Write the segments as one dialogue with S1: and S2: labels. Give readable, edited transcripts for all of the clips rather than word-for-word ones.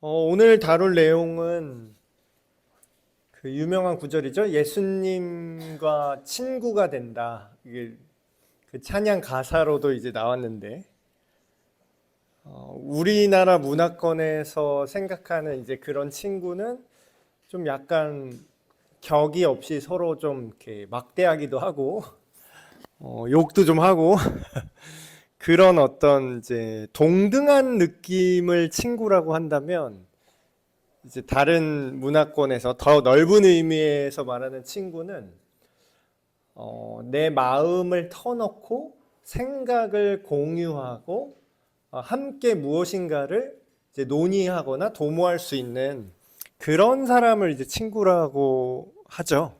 S1: 오늘 다룰 내용은 그 유명한 구절이죠. 예수님과 친구가 된다. 이게 그 찬양 가사로도 이제 나왔는데, 우리나라 문화권에서 생각하는 이제 그런 친구는 좀 약간 격이 없이 서로 좀 이렇게 막대하기도 하고, 욕도 좀 하고, 그런 어떤 이제 동등한 느낌을 친구라고 한다면, 이제 다른 문화권에서 더 넓은 의미에서 말하는 친구는 내 마음을 터놓고 생각을 공유하고 함께 무엇인가를 이제 논의하거나 도모할 수 있는 그런 사람을 이제 친구라고 하죠.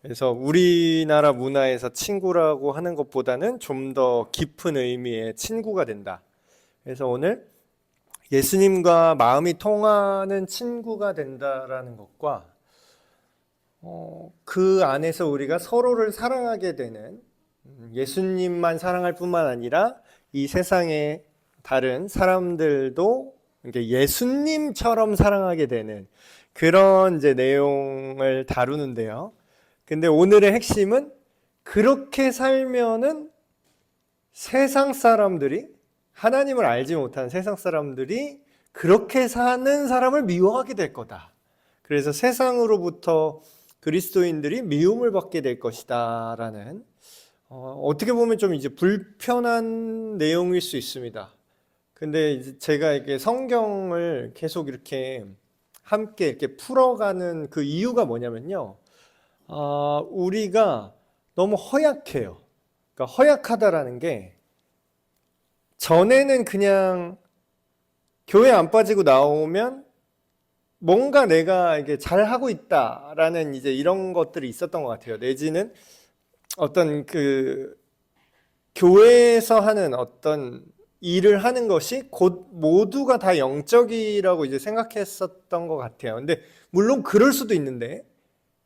S1: 그래서 우리나라 문화에서 친구라고 하는 것보다는 좀 더 깊은 의미의 친구가 된다. 그래서 오늘 예수님과 마음이 통하는 친구가 된다라는 것과 그 안에서 우리가 서로를 사랑하게 되는, 예수님만 사랑할 뿐만 아니라 이 세상의 다른 사람들도 이렇게 예수님처럼 사랑하게 되는 그런 이제 내용을 다루는데요. 근데 오늘의 핵심은 그렇게 살면은 세상 사람들이, 하나님을 알지 못하는 세상 사람들이 그렇게 사는 사람을 미워하게 될 거다. 그래서 세상으로부터 그리스도인들이 미움을 받게 될 것이다 라는, 어떻게 보면 좀 이제 불편한 내용일 수 있습니다. 근데 이제 제가 이렇게 성경을 계속 이렇게 함께 이렇게 풀어가는 그 이유가 뭐냐면요, 우리가 너무 허약해요. 그러니까 허약하다라는 게, 전에는 그냥 교회 안 빠지고 나오면 뭔가 내가 이게 잘하고 있다라는 이제 이런 것들이 있었던 것 같아요. 내지는 어떤 그 교회에서 하는 어떤 일을 하는 것이 곧 모두가 다 영적이라고 이제 생각했었던 것 같아요. 근데 물론 그럴 수도 있는데,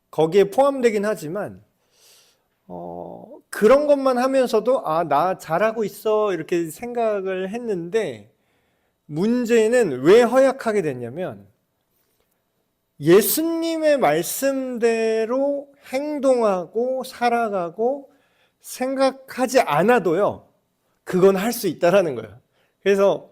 S1: 거기에 포함되긴 하지만 그런 것만 하면서도 나 잘하고 있어 이렇게 생각을 했는데, 문제는 왜 허약하게 됐냐면 예수님의 말씀대로 행동하고 살아가고 생각하지 않아도요, 그건 할 수 있다라는 거예요. 그래서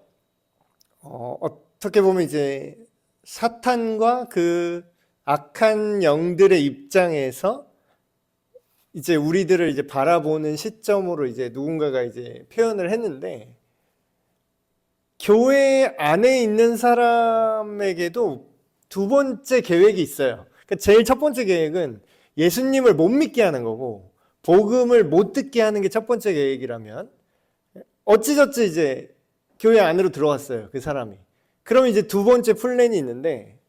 S1: 어떻게 보면 이제 사탄과 그 악한 영들의 입장에서 이제 우리들을 이제 바라보는 시점으로 이제 누군가가 이제 표현을 했는데, 교회 안에 있는 사람에게도 두 번째 계획이 있어요. 그러니까 제일 첫 번째 계획은 예수님을 못 믿게 하는 거고, 복음을 못 듣게 하는 게 첫 번째 계획이라면, 어찌저찌 이제 교회 안으로 들어왔어요, 그 사람이. 그럼 이제 두 번째 플랜이 있는데,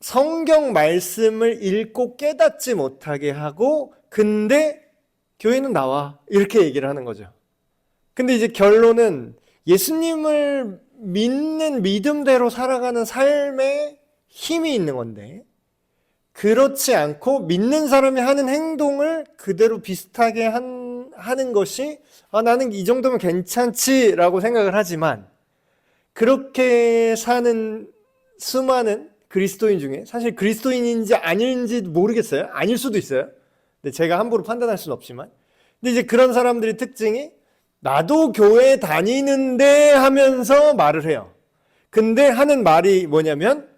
S1: 성경 말씀을 읽고 깨닫지 못하게 하고, 근데 교회는 나와, 이렇게 얘기를 하는 거죠. 근데 이제 결론은 예수님을 믿는 믿음대로 살아가는 삶에 힘이 있는 건데, 그렇지 않고 믿는 사람이 하는 행동을 그대로 비슷하게 하는 것이 나는 이 정도면 괜찮지 라고 생각을 하지만, 그렇게 사는 수많은 그리스도인 중에, 사실 그리스도인인지 아닌지 모르겠어요. 아닐 수도 있어요. 근데 제가 함부로 판단할 수는 없지만, 근데 이제 그런 사람들의 특징이 나도 교회 다니는데 하면서 말을 해요. 근데 하는 말이 뭐냐면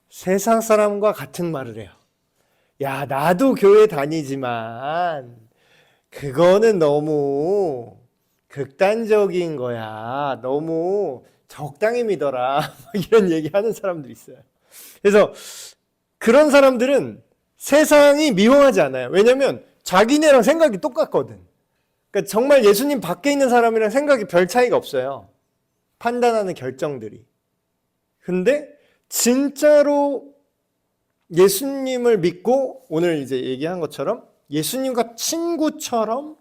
S1: 세상 사람과 같은 말을 해요. 야, 나도 교회 다니지만 그거는 너무 극단적인 거야. 너무 적당히 믿어라. 이런 얘기하는 사람들이 있어요. 그래서 그런 사람들은 세상이 미워하지 않아요. 왜냐면 자기네랑 생각이 똑같거든. 그러니까 정말 예수님 밖에 있는 사람이랑 생각이 별 차이가 없어요. 판단하는 결정들이. 근데 진짜로 예수님을 믿고, 오늘 이제 얘기한 것처럼 예수님과 친구처럼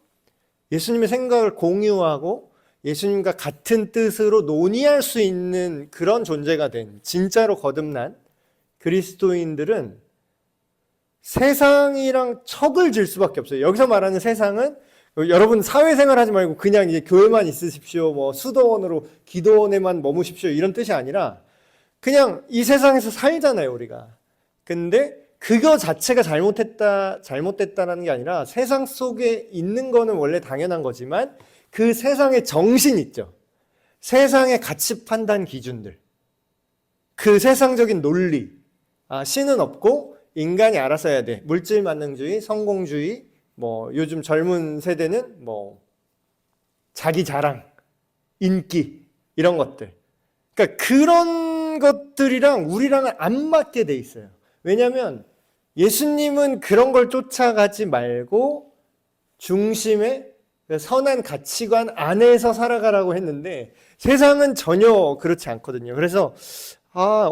S1: 예수님의 생각을 공유하고 예수님과 같은 뜻으로 논의할 수 있는 그런 존재가 된, 진짜로 거듭난 그리스도인들은 세상이랑 척을 질 수밖에 없어요. 여기서 말하는 세상은 여러분 사회생활 하지 말고 그냥 이제 교회만 있으십시오. 뭐 수도원으로 기도원에만 머무십시오. 이런 뜻이 아니라 그냥 이 세상에서 살잖아요, 우리가. 근데 그거 자체가 잘못됐다라는 게 아니라 세상 속에 있는 거는 원래 당연한 거지만 그 세상의 정신 있죠. 세상의 가치 판단 기준들. 그 세상적인 논리. 신은 없고 인간이 알아서 해야 돼. 물질 만능주의, 성공주의, 뭐 요즘 젊은 세대는 뭐 자기 자랑, 인기 이런 것들. 그러니까 그런 것들이랑 우리랑은 안 맞게 돼 있어요. 왜냐하면 예수님은 그런 걸 쫓아가지 말고 중심에 선한 가치관 안에서 살아가라고 했는데 세상은 전혀 그렇지 않거든요. 그래서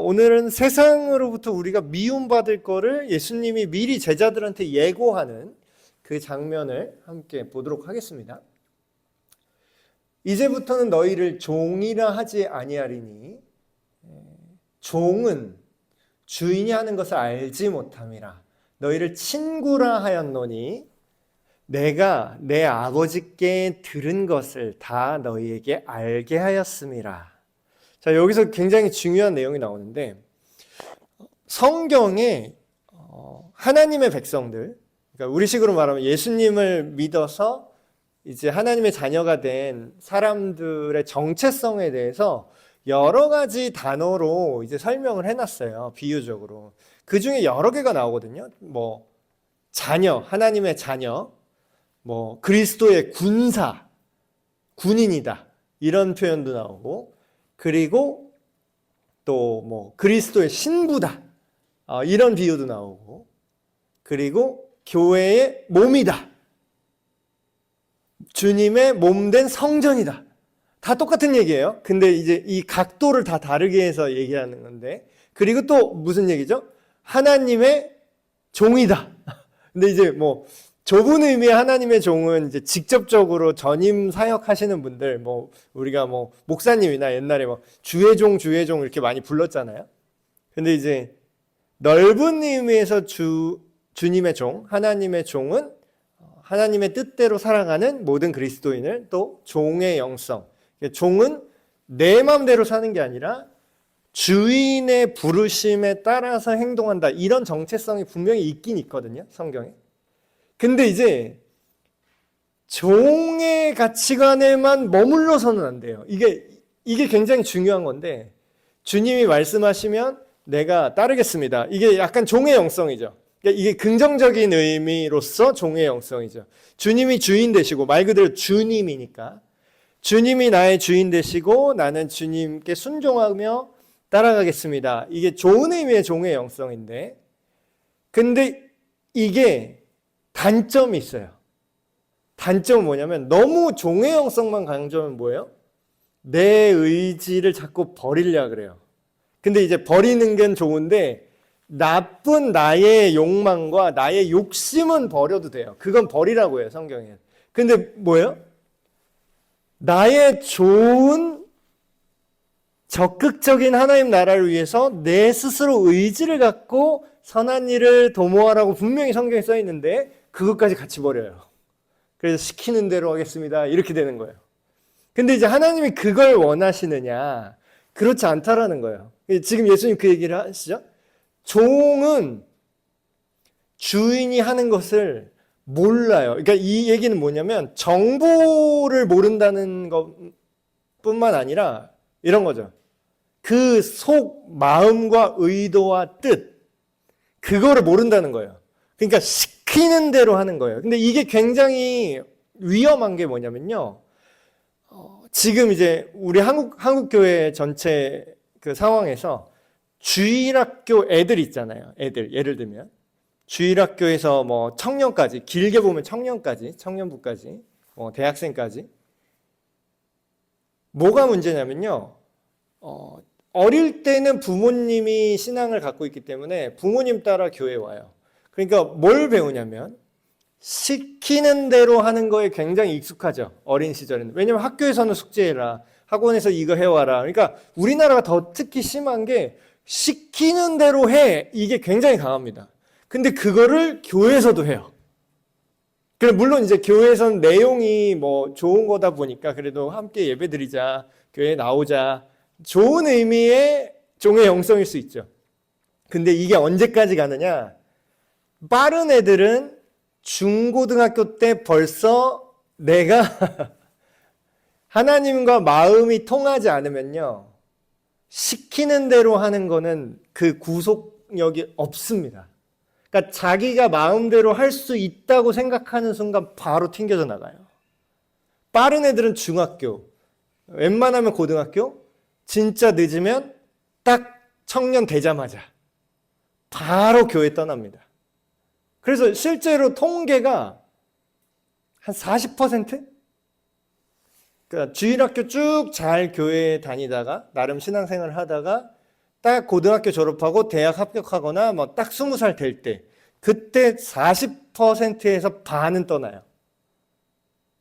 S1: 오늘은 세상으로부터 우리가 미움받을 거를 예수님이 미리 제자들한테 예고하는 그 장면을 함께 보도록 하겠습니다. 이제부터는 너희를 종이라 하지 아니하리니 종은 주인이 하는 것을 알지 못함이라. 너희를 친구라 하였노니 내가 내 아버지께 들은 것을 다 너희에게 알게 하였음이라. 자, 여기서 굉장히 중요한 내용이 나오는데 성경에 하나님의 백성들, 그러니까 우리식으로 말하면 예수님을 믿어서 이제 하나님의 자녀가 된 사람들의 정체성에 대해서 여러 가지 단어로 이제 설명을 해놨어요. 비유적으로. 그 중에 여러 개가 나오거든요. 뭐 자녀, 하나님의 자녀, 뭐 그리스도의 군사, 군인이다 이런 표현도 나오고, 그리고 또 뭐 그리스도의 신부다 이런 비유도 나오고, 그리고 교회의 몸이다, 주님의 몸된 성전이다. 다 똑같은 얘기예요. 근데 이제 이 각도를 다 다르게 해서 얘기하는 건데, 그리고 또 무슨 얘기죠? 하나님의 종이다. 근데 이제 뭐 좁은 의미의 하나님의 종은 이제 직접적으로 전임 사역하시는 분들, 뭐 우리가 뭐 목사님이나 옛날에 뭐 주의 종 이렇게 많이 불렀잖아요. 근데 이제 넓은 의미에서 주님의 종, 하나님의 종은 하나님의 뜻대로 살아가는 모든 그리스도인을, 또 종의 영성. 종은 내 마음대로 사는 게 아니라 주인의 부르심에 따라서 행동한다. 이런 정체성이 분명히 있긴 있거든요, 성경에. 근데 이제 종의 가치관에만 머물러서는 안 돼요. 이게 굉장히 중요한 건데, 주님이 말씀하시면 내가 따르겠습니다. 이게 약간 종의 영성이죠. 그러니까 이게 긍정적인 의미로서 종의 영성이죠. 주님이 주인 되시고, 말 그대로 주님이니까 주님이 나의 주인 되시고 나는 주님께 순종하며 따라가겠습니다. 이게 좋은 의미의 종의 영성인데, 근데 이게 단점이 있어요. 단점은 뭐냐면 너무 종의 영성만 강조하면 뭐예요? 내 의지를 자꾸 버리려고 그래요. 근데 이제 버리는 건 좋은데 나쁜 나의 욕망과 나의 욕심은 버려도 돼요. 그건 버리라고 해요, 성경에. 근데 뭐예요? 나의 좋은 적극적인 하나님 나라를 위해서 내 스스로 의지를 갖고 선한 일을 도모하라고 분명히 성경에 써 있는데 그것까지 같이 버려요. 그래서 시키는 대로 하겠습니다. 이렇게 되는 거예요. 근데 이제 하나님이 그걸 원하시느냐? 그렇지 않다라는 거예요. 지금 예수님 그 얘기를 하시죠? 종은 주인이 하는 것을 몰라요. 그러니까 이 얘기는 뭐냐면 정보를 모른다는 것뿐만 아니라 이런 거죠. 그 속 마음과 의도와 뜻, 그거를 모른다는 거예요. 그러니까 시키는 대로 하는 거예요. 근데 이게 굉장히 위험한 게 뭐냐면요. 지금 이제 우리 한국 교회 전체 그 상황에서 주일학교 애들 있잖아요. 애들 예를 들면 주일학교에서 뭐 청년까지, 길게 보면 청년까지, 청년부까지, 대학생까지. 뭐가 문제냐면요. 어릴 때는 부모님이 신앙을 갖고 있기 때문에 부모님 따라 교회에 와요. 그러니까 뭘 배우냐면 시키는 대로 하는 거에 굉장히 익숙하죠. 어린 시절에는. 왜냐면 학교에서는 숙제해라, 학원에서 이거 해와라. 그러니까 우리나라가 더 특히 심한 게 시키는 대로 해. 이게 굉장히 강합니다. 근데 그거를 교회에서도 해요. 물론 이제 교회에선 내용이 뭐 좋은 거다 보니까 그래도 함께 예배드리자, 교회에 나오자, 좋은 의미의 종의 영성일 수 있죠. 근데 이게 언제까지 가느냐? 빠른 애들은 중고등학교 때 벌써 내가 하나님과 마음이 통하지 않으면요, 시키는 대로 하는 거는 그 구속력이 없습니다. 그러니까 자기가 마음대로 할 수 있다고 생각하는 순간 바로 튕겨져 나가요. 빠른 애들은 중학교, 웬만하면 고등학교, 진짜 늦으면 딱 청년 되자마자 바로 교회 떠납니다. 그래서 실제로 통계가 한 40%? 그러니까 주일학교 쭉 잘 교회에 다니다가 나름 신앙생활을 하다가 딱 고등학교 졸업하고 대학 합격하거나 뭐 딱 20살 될 때, 그때 40%에서 반은 떠나요.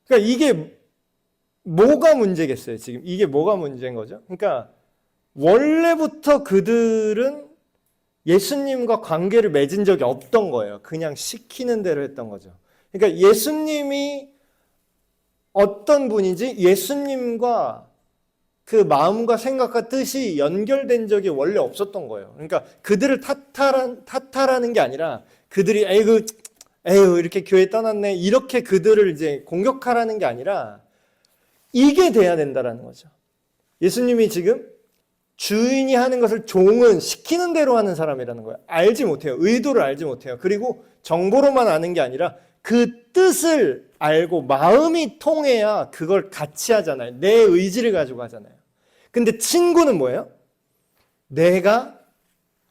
S1: 그러니까 이게 뭐가 문제겠어요, 지금? 이게 뭐가 문제인 거죠? 그러니까 원래부터 그들은 예수님과 관계를 맺은 적이 없던 거예요. 그냥 시키는 대로 했던 거죠. 그러니까 예수님이 어떤 분인지, 예수님과 그 마음과 생각과 뜻이 연결된 적이 원래 없었던 거예요. 그러니까 그들을 탓하라는 게 아니라 그들이 에휴 이렇게 교회 떠났네, 이렇게 그들을 이제 공격하라는 게 아니라 이게 돼야 된다라는 거죠. 예수님이 지금 주인이 하는 것을 종은 시키는 대로 하는 사람이라는 거예요. 알지 못해요. 의도를 알지 못해요. 그리고 정보로만 아는 게 아니라 그 뜻을 알고 마음이 통해야 그걸 같이 하잖아요. 내 의지를 가지고 하잖아요. 근데 친구는 뭐예요? 내가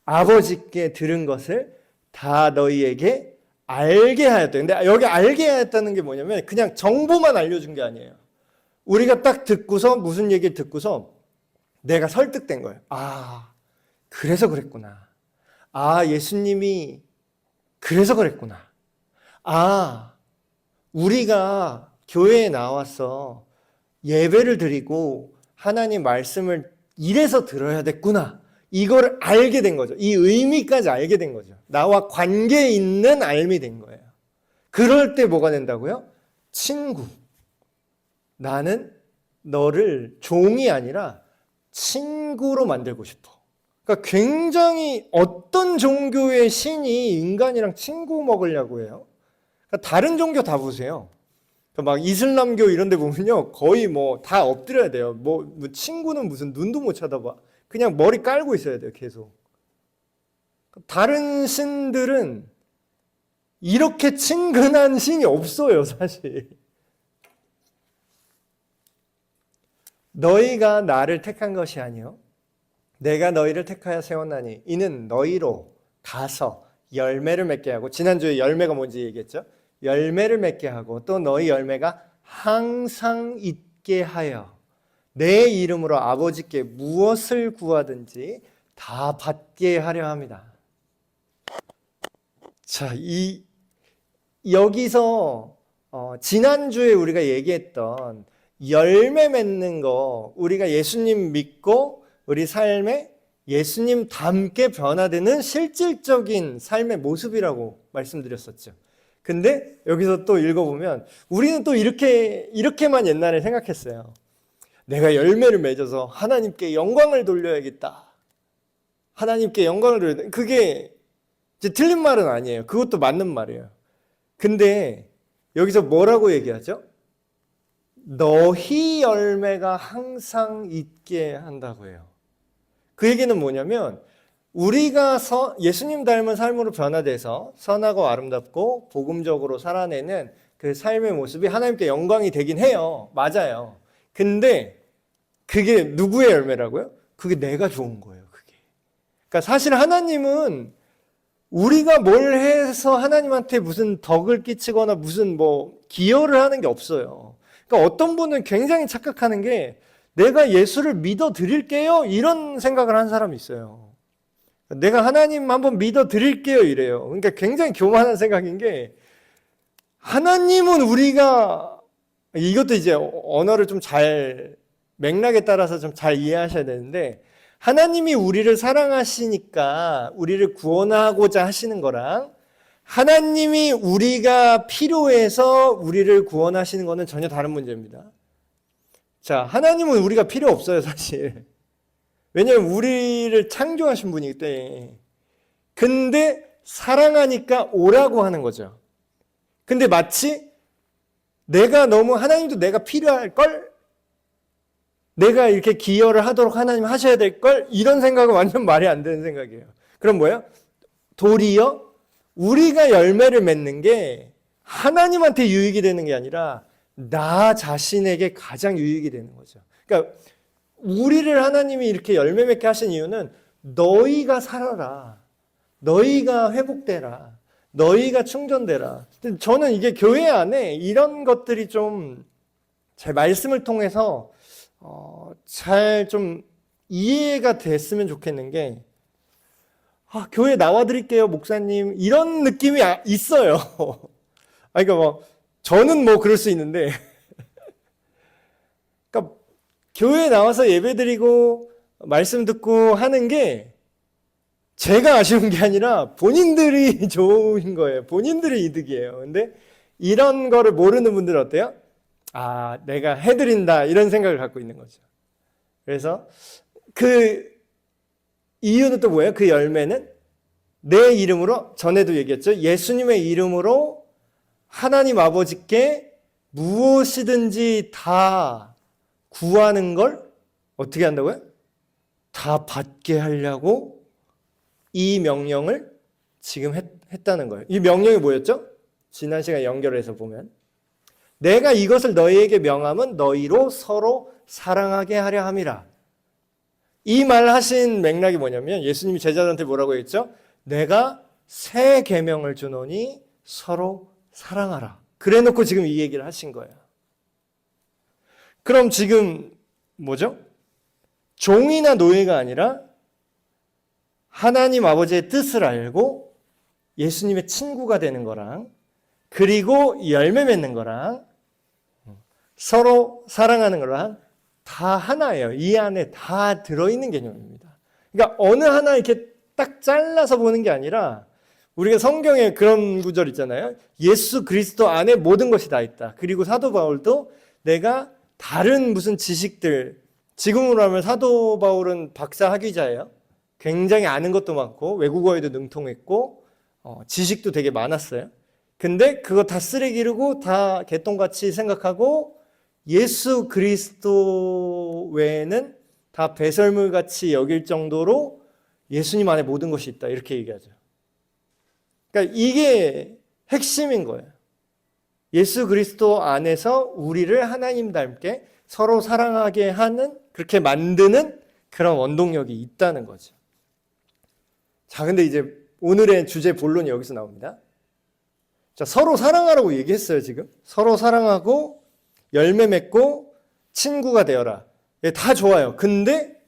S1: 아버지께 들은 것을 다 너희에게 알게 하였다. 근데 여기 알게 하였다는 게 뭐냐면 그냥 정보만 알려준 게 아니에요. 우리가 딱 듣고서, 무슨 얘기를 듣고서 내가 설득된 거예요. 아, 그래서 그랬구나. 아, 예수님이 그래서 그랬구나. 아, 우리가 교회에 나와서 예배를 드리고 하나님 말씀을 이래서 들어야 됐구나. 이걸 알게 된 거죠. 이 의미까지 알게 된 거죠. 나와 관계 있는 알미 된 거예요. 그럴 때 뭐가 된다고요? 친구. 나는 너를 종이 아니라 친구로 만들고 싶어. 그러니까 굉장히 어떤 종교의 신이 인간이랑 친구 먹으려고 해요? 그러니까 다른 종교 다 보세요. 그러니까 막 이슬람교 이런 데 보면요, 거의 뭐 다 엎드려야 돼요. 뭐 친구는 무슨 눈도 못 쳐다봐. 그냥 머리 깔고 있어야 돼요, 계속. 다른 신들은 이렇게 친근한 신이 없어요, 사실. 너희가 나를 택한 것이 아니요 내가 너희를 택하여 세웠나니 이는 너희로 가서 열매를 맺게 하고, 지난주에 열매가 뭔지 얘기했죠. 열매를 맺게 하고 또 너희 열매가 항상 있게 하여 내 이름으로 아버지께 무엇을 구하든지 다 받게 하려 합니다. 자, 여기서 지난주에 우리가 얘기했던 열매 맺는 거, 우리가 예수님 믿고 우리 삶에 예수님 닮게 변화되는 실질적인 삶의 모습이라고 말씀드렸었죠. 근데 여기서 또 읽어보면 우리는 또 이렇게만 옛날에 생각했어요. 내가 열매를 맺어서 하나님께 영광을 돌려야겠다. 하나님께 영광을 돌려야겠다. 그게 이제 틀린 말은 아니에요. 그것도 맞는 말이에요. 근데 여기서 뭐라고 얘기하죠? 너희 열매가 항상 있게 한다고 해요. 그 얘기는 뭐냐면 우리가 예수님 닮은 삶으로 변화돼서 선하고 아름답고 복음적으로 살아내는 그 삶의 모습이 하나님께 영광이 되긴 해요. 맞아요. 근데 그게 누구의 열매라고요? 그게 내가 좋은 거예요. 그게. 그러니까 사실 하나님은 우리가 뭘 해서 하나님한테 무슨 덕을 끼치거나 무슨 뭐 기여를 하는 게 없어요. 그러니까 어떤 분은 굉장히 착각하는 게 내가 예수를 믿어 드릴게요 이런 생각을 한 사람이 있어요. 내가 하나님 한번 믿어 드릴게요 이래요. 그러니까 굉장히 교만한 생각인 게, 하나님은 우리가, 이것도 이제 언어를 좀 잘 맥락에 따라서 좀 잘 이해하셔야 되는데, 하나님이 우리를 사랑하시니까 우리를 구원하고자 하시는 거랑 하나님이 우리가 필요해서 우리를 구원하시는 것은 전혀 다른 문제입니다. 자, 하나님은 우리가 필요 없어요, 사실. 왜냐하면 우리를 창조하신 분이기 때문에. 근데 사랑하니까 오라고 하는 거죠. 근데 마치 내가 너무 하나님도 내가 필요할 걸, 내가 이렇게 기여를 하도록 하나님 하셔야 될 걸, 이런 생각은 완전 말이 안 되는 생각이에요. 그럼 뭐예요? 도리어 우리가 열매를 맺는 게 하나님한테 유익이 되는 게 아니라 나 자신에게 가장 유익이 되는 거죠. 그러니까 우리를 하나님이 이렇게 열매 맺게 하신 이유는 너희가 살아라, 너희가 회복되라, 너희가 충전되라. 저는 이게 교회 안에 이런 것들이 좀 제 말씀을 통해서 잘 좀 이해가 됐으면 좋겠는 게, 교회 나와드릴게요, 목사님, 이런 느낌이 있어요. 그러니까 뭐 저는 뭐 그럴 수 있는데, 그러니까 교회 나와서 예배드리고 말씀 듣고 하는 게 제가 아쉬운 게 아니라 본인들이 좋은 거예요. 본인들의 이득이에요. 근데 이런 거를 모르는 분들은 어때요? 내가 해드린다, 이런 생각을 갖고 있는 거죠. 그래서 그 이유는 또 뭐예요? 그 열매는 내 이름으로, 전에도 얘기했죠. 예수님의 이름으로 하나님 아버지께 무엇이든지 다 구하는 걸 어떻게 한다고요? 다 받게 하려고 이 명령을 지금 했다는 거예요. 이 명령이 뭐였죠? 지난 시간에 연결해서 보면, 내가 이것을 너희에게 명함은 너희로 서로 사랑하게 하려 함이라. 이 말 하신 맥락이 뭐냐면, 예수님이 제자들한테 뭐라고 했죠? 내가 새 계명을 주노니 서로 사랑하라. 그래 놓고 지금 이 얘기를 하신 거예요. 그럼 지금 뭐죠? 종이나 노예가 아니라 하나님 아버지의 뜻을 알고 예수님의 친구가 되는 거랑, 그리고 열매 맺는 거랑, 서로 사랑하는 거랑 다 하나예요. 이 안에 다 들어있는 개념입니다. 그러니까 어느 하나 이렇게 딱 잘라서 보는 게 아니라, 우리가 성경에 그런 구절 있잖아요. 예수 그리스도 안에 모든 것이 다 있다. 그리고 사도 바울도 내가 다른 무슨 지식들, 지금으로 하면 사도 바울은 박사 학위자예요. 굉장히 아는 것도 많고 외국어에도 능통했고 지식도 되게 많았어요. 근데 그거 다 쓰레기르고 다 개똥같이 생각하고 예수 그리스도 외에는 다 배설물같이 여길 정도로 예수님 안에 모든 것이 있다, 이렇게 얘기하죠. 그러니까 이게 핵심인 거예요. 예수 그리스도 안에서 우리를 하나님 닮게 서로 사랑하게 하는, 그렇게 만드는 그런 원동력이 있다는 거죠. 자, 근데 이제 오늘의 주제 본론이 여기서 나옵니다. 자, 서로 사랑하라고 얘기했어요, 지금. 서로 사랑하고 열매 맺고 친구가 되어라. 다 좋아요. 근데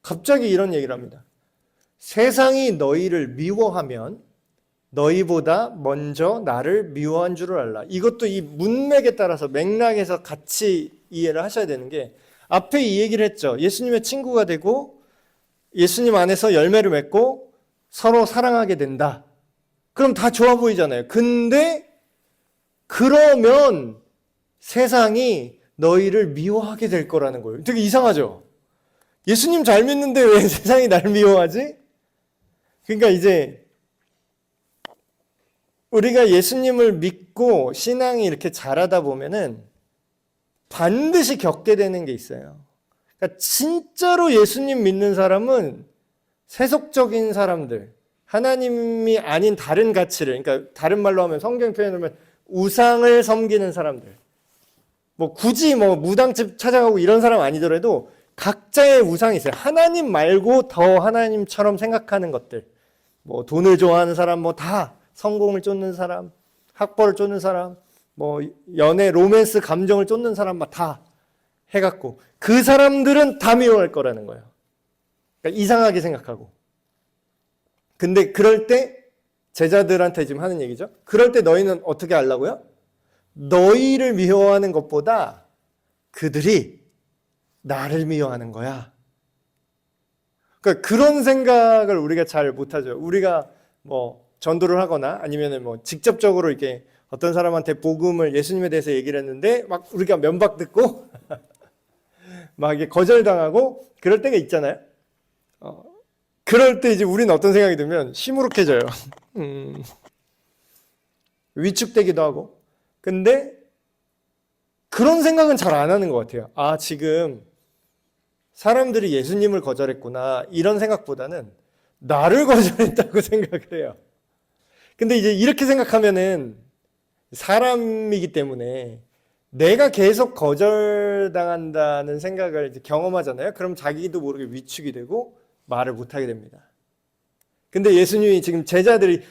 S1: 갑자기 이런 얘기를 합니다. 세상이 너희를 미워하면 너희보다 먼저 나를 미워한 줄을 알라. 이것도 이 문맥에 따라서 맥락에서 같이 이해를 하셔야 되는 게, 앞에 이 얘기를 했죠. 예수님의 친구가 되고 예수님 안에서 열매를 맺고 서로 사랑하게 된다. 그럼 다 좋아 보이잖아요. 근데 그러면 세상이 너희를 미워하게 될 거라는 거예요. 되게 이상하죠? 예수님 잘 믿는데 왜 세상이 날 미워하지? 그러니까 이제 우리가 예수님을 믿고 신앙이 이렇게 자라다 보면은 반드시 겪게 되는 게 있어요. 그러니까 진짜로 예수님 믿는 사람은 세속적인 사람들, 하나님이 아닌 다른 가치를, 그러니까 다른 말로 하면, 성경 표현을 우상을 섬기는 사람들, 뭐 굳이 뭐 무당집 찾아가고 이런 사람 아니더라도 각자의 우상이 있어요. 하나님 말고 더 하나님처럼 생각하는 것들, 뭐 돈을 좋아하는 사람, 뭐 다 성공을 쫓는 사람, 학벌을 쫓는 사람, 뭐 연애, 로맨스, 감정을 쫓는 사람 막 다 해갖고 그 사람들은 다 미워할 거라는 거예요. 그러니까 이상하게 생각하고. 근데 그럴 때 제자들한테 지금 하는 얘기죠. 그럴 때 너희는 어떻게 하려고요? 너희를 미워하는 것보다 그들이 나를 미워하는 거야. 그러니까 그런 생각을 우리가 잘 못하죠. 우리가 뭐 전도를 하거나 아니면은 뭐 직접적으로 이렇게 어떤 사람한테 복음을 예수님에 대해서 얘기를 했는데 막 우리가 면박 듣고 막 이게 거절당하고 그럴 때가 있잖아요. 그럴 때 이제 우리는 어떤 생각이 들면 시무룩해져요. 위축되기도 하고. 근데 그런 생각은 잘 안 하는 것 같아요. 아, 지금 사람들이 예수님을 거절했구나. 이런 생각보다는 나를 거절했다고 생각을 해요. 근데 이제 이렇게 생각하면은 사람이기 때문에 내가 계속 거절당한다는 생각을 이제 경험하잖아요. 그럼 자기도 모르게 위축이 되고 말을 못하게 됩니다. 근데 예수님이 지금 제자들이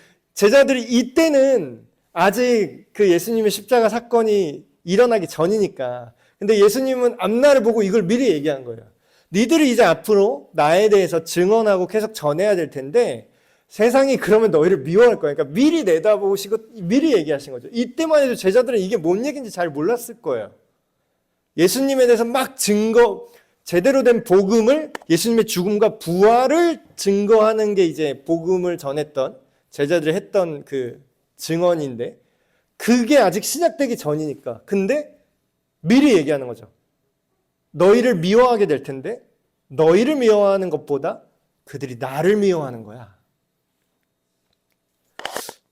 S1: 이때는 아직 그 예수님의 십자가 사건이 일어나기 전이니까. 근데 예수님은 앞날을 보고 이걸 미리 얘기한 거예요. 니들이 이제 앞으로 나에 대해서 증언하고 계속 전해야 될 텐데 세상이 그러면 너희를 미워할 거야. 그러니까 미리 내다보시고 미리 얘기하신 거죠. 이때만 해도 제자들은 이게 뭔 얘기인지 잘 몰랐을 거예요. 예수님에 대해서 막 제대로 된 복음을, 예수님의 죽음과 부활을 증거하는 게 이제 복음을 전했던 제자들이 했던 그 증언인데 그게 아직 시작되기 전이니까. 근데 미리 얘기하는 거죠. 너희를 미워하게 될 텐데 너희를 미워하는 것보다 그들이 나를 미워하는 거야.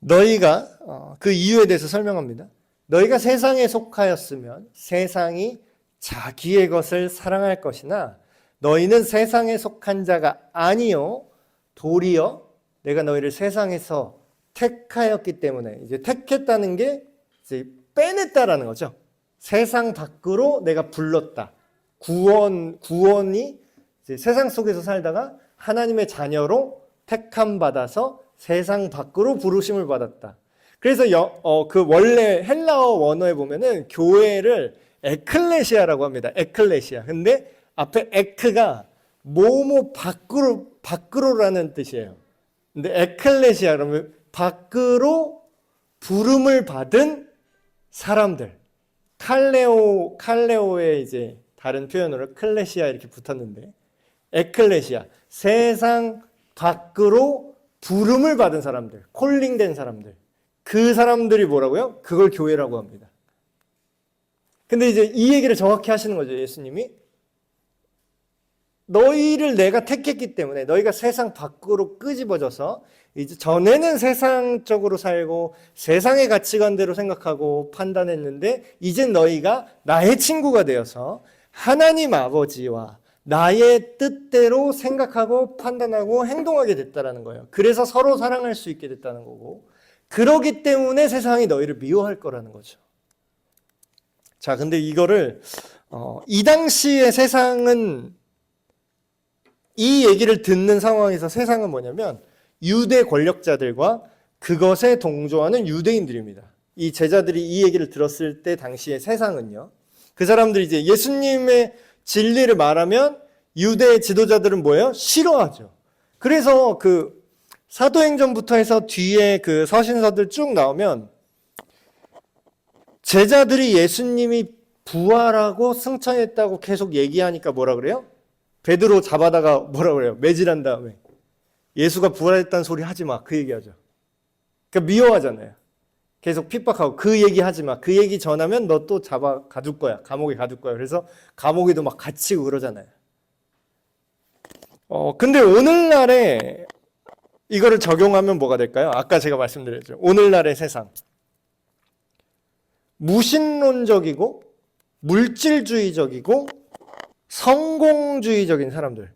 S1: 너희가 그 이유에 대해서 설명합니다. 너희가 세상에 속하였으면 세상이 자기의 것을 사랑할 것이나 너희는 세상에 속한 자가 아니요 도리어 내가 너희를 세상에서 택하였기 때문에, 이제 택했다는 게 이제 빼냈다라는 거죠. 세상 밖으로 내가 불렀다. 구원이 이제 세상 속에서 살다가 하나님의 자녀로 택함 받아서 세상 밖으로 부르심을 받았다. 그래서 그 원래 헬라어 원어에 보면은 교회를 에클레시아라고 합니다. 에클레시아. 근데 앞에 에크가 뭐뭐 밖으로라는 뜻이에요. 근데 에클레시아 그러면 밖으로 부름을 받은 사람들. 칼레오의 이제 다른 표현으로 클레시아 이렇게 붙었는데 에클레시아, 세상 밖으로 부름을 받은 사람들, 콜링된 사람들. 그 사람들이 뭐라고요? 그걸 교회라고 합니다. 근데 이제 이 얘기를 정확히 하시는 거죠, 예수님이. 너희를 내가 택했기 때문에 너희가 세상 밖으로 끄집어져서 이제 전에는 세상적으로 살고 세상의 가치관대로 생각하고 판단했는데 이젠 너희가 나의 친구가 되어서 하나님 아버지와 나의 뜻대로 생각하고 판단하고 행동하게 됐다라는 거예요. 그래서 서로 사랑할 수 있게 됐다는 거고, 그러기 때문에 세상이 너희를 미워할 거라는 거죠. 자, 근데 이거를 이 당시의 세상은, 이 얘기를 듣는 상황에서 세상은 뭐냐면 유대 권력자들과 그것에 동조하는 유대인들입니다. 이 제자들이 이 얘기를 들었을 때 당시의 세상은요, 그 사람들이 이제 예수님의 진리를 말하면 유대 지도자들은 뭐예요? 싫어하죠. 그래서 그 사도행전부터 해서 뒤에 그 서신서들 쭉 나오면 제자들이 예수님이 부활하고 승천했다고 계속 얘기하니까 뭐라 그래요? 베드로 잡아다가 뭐라 그래요? 매질한 다음에 예수가 부활했다는 소리 하지 마. 그 얘기하죠. 그러니까 미워하잖아요. 계속 핍박하고 그 얘기 하지 마. 그 얘기 전하면 너 또 잡아 가둘 거야. 감옥에 가둘 거야. 그래서 감옥에도 막 갇히고 그러잖아요. 근데 오늘날에 이거를 적용하면 뭐가 될까요? 아까 제가 말씀드렸죠. 오늘날의 세상. 무신론적이고 물질주의적이고 성공주의적인 사람들.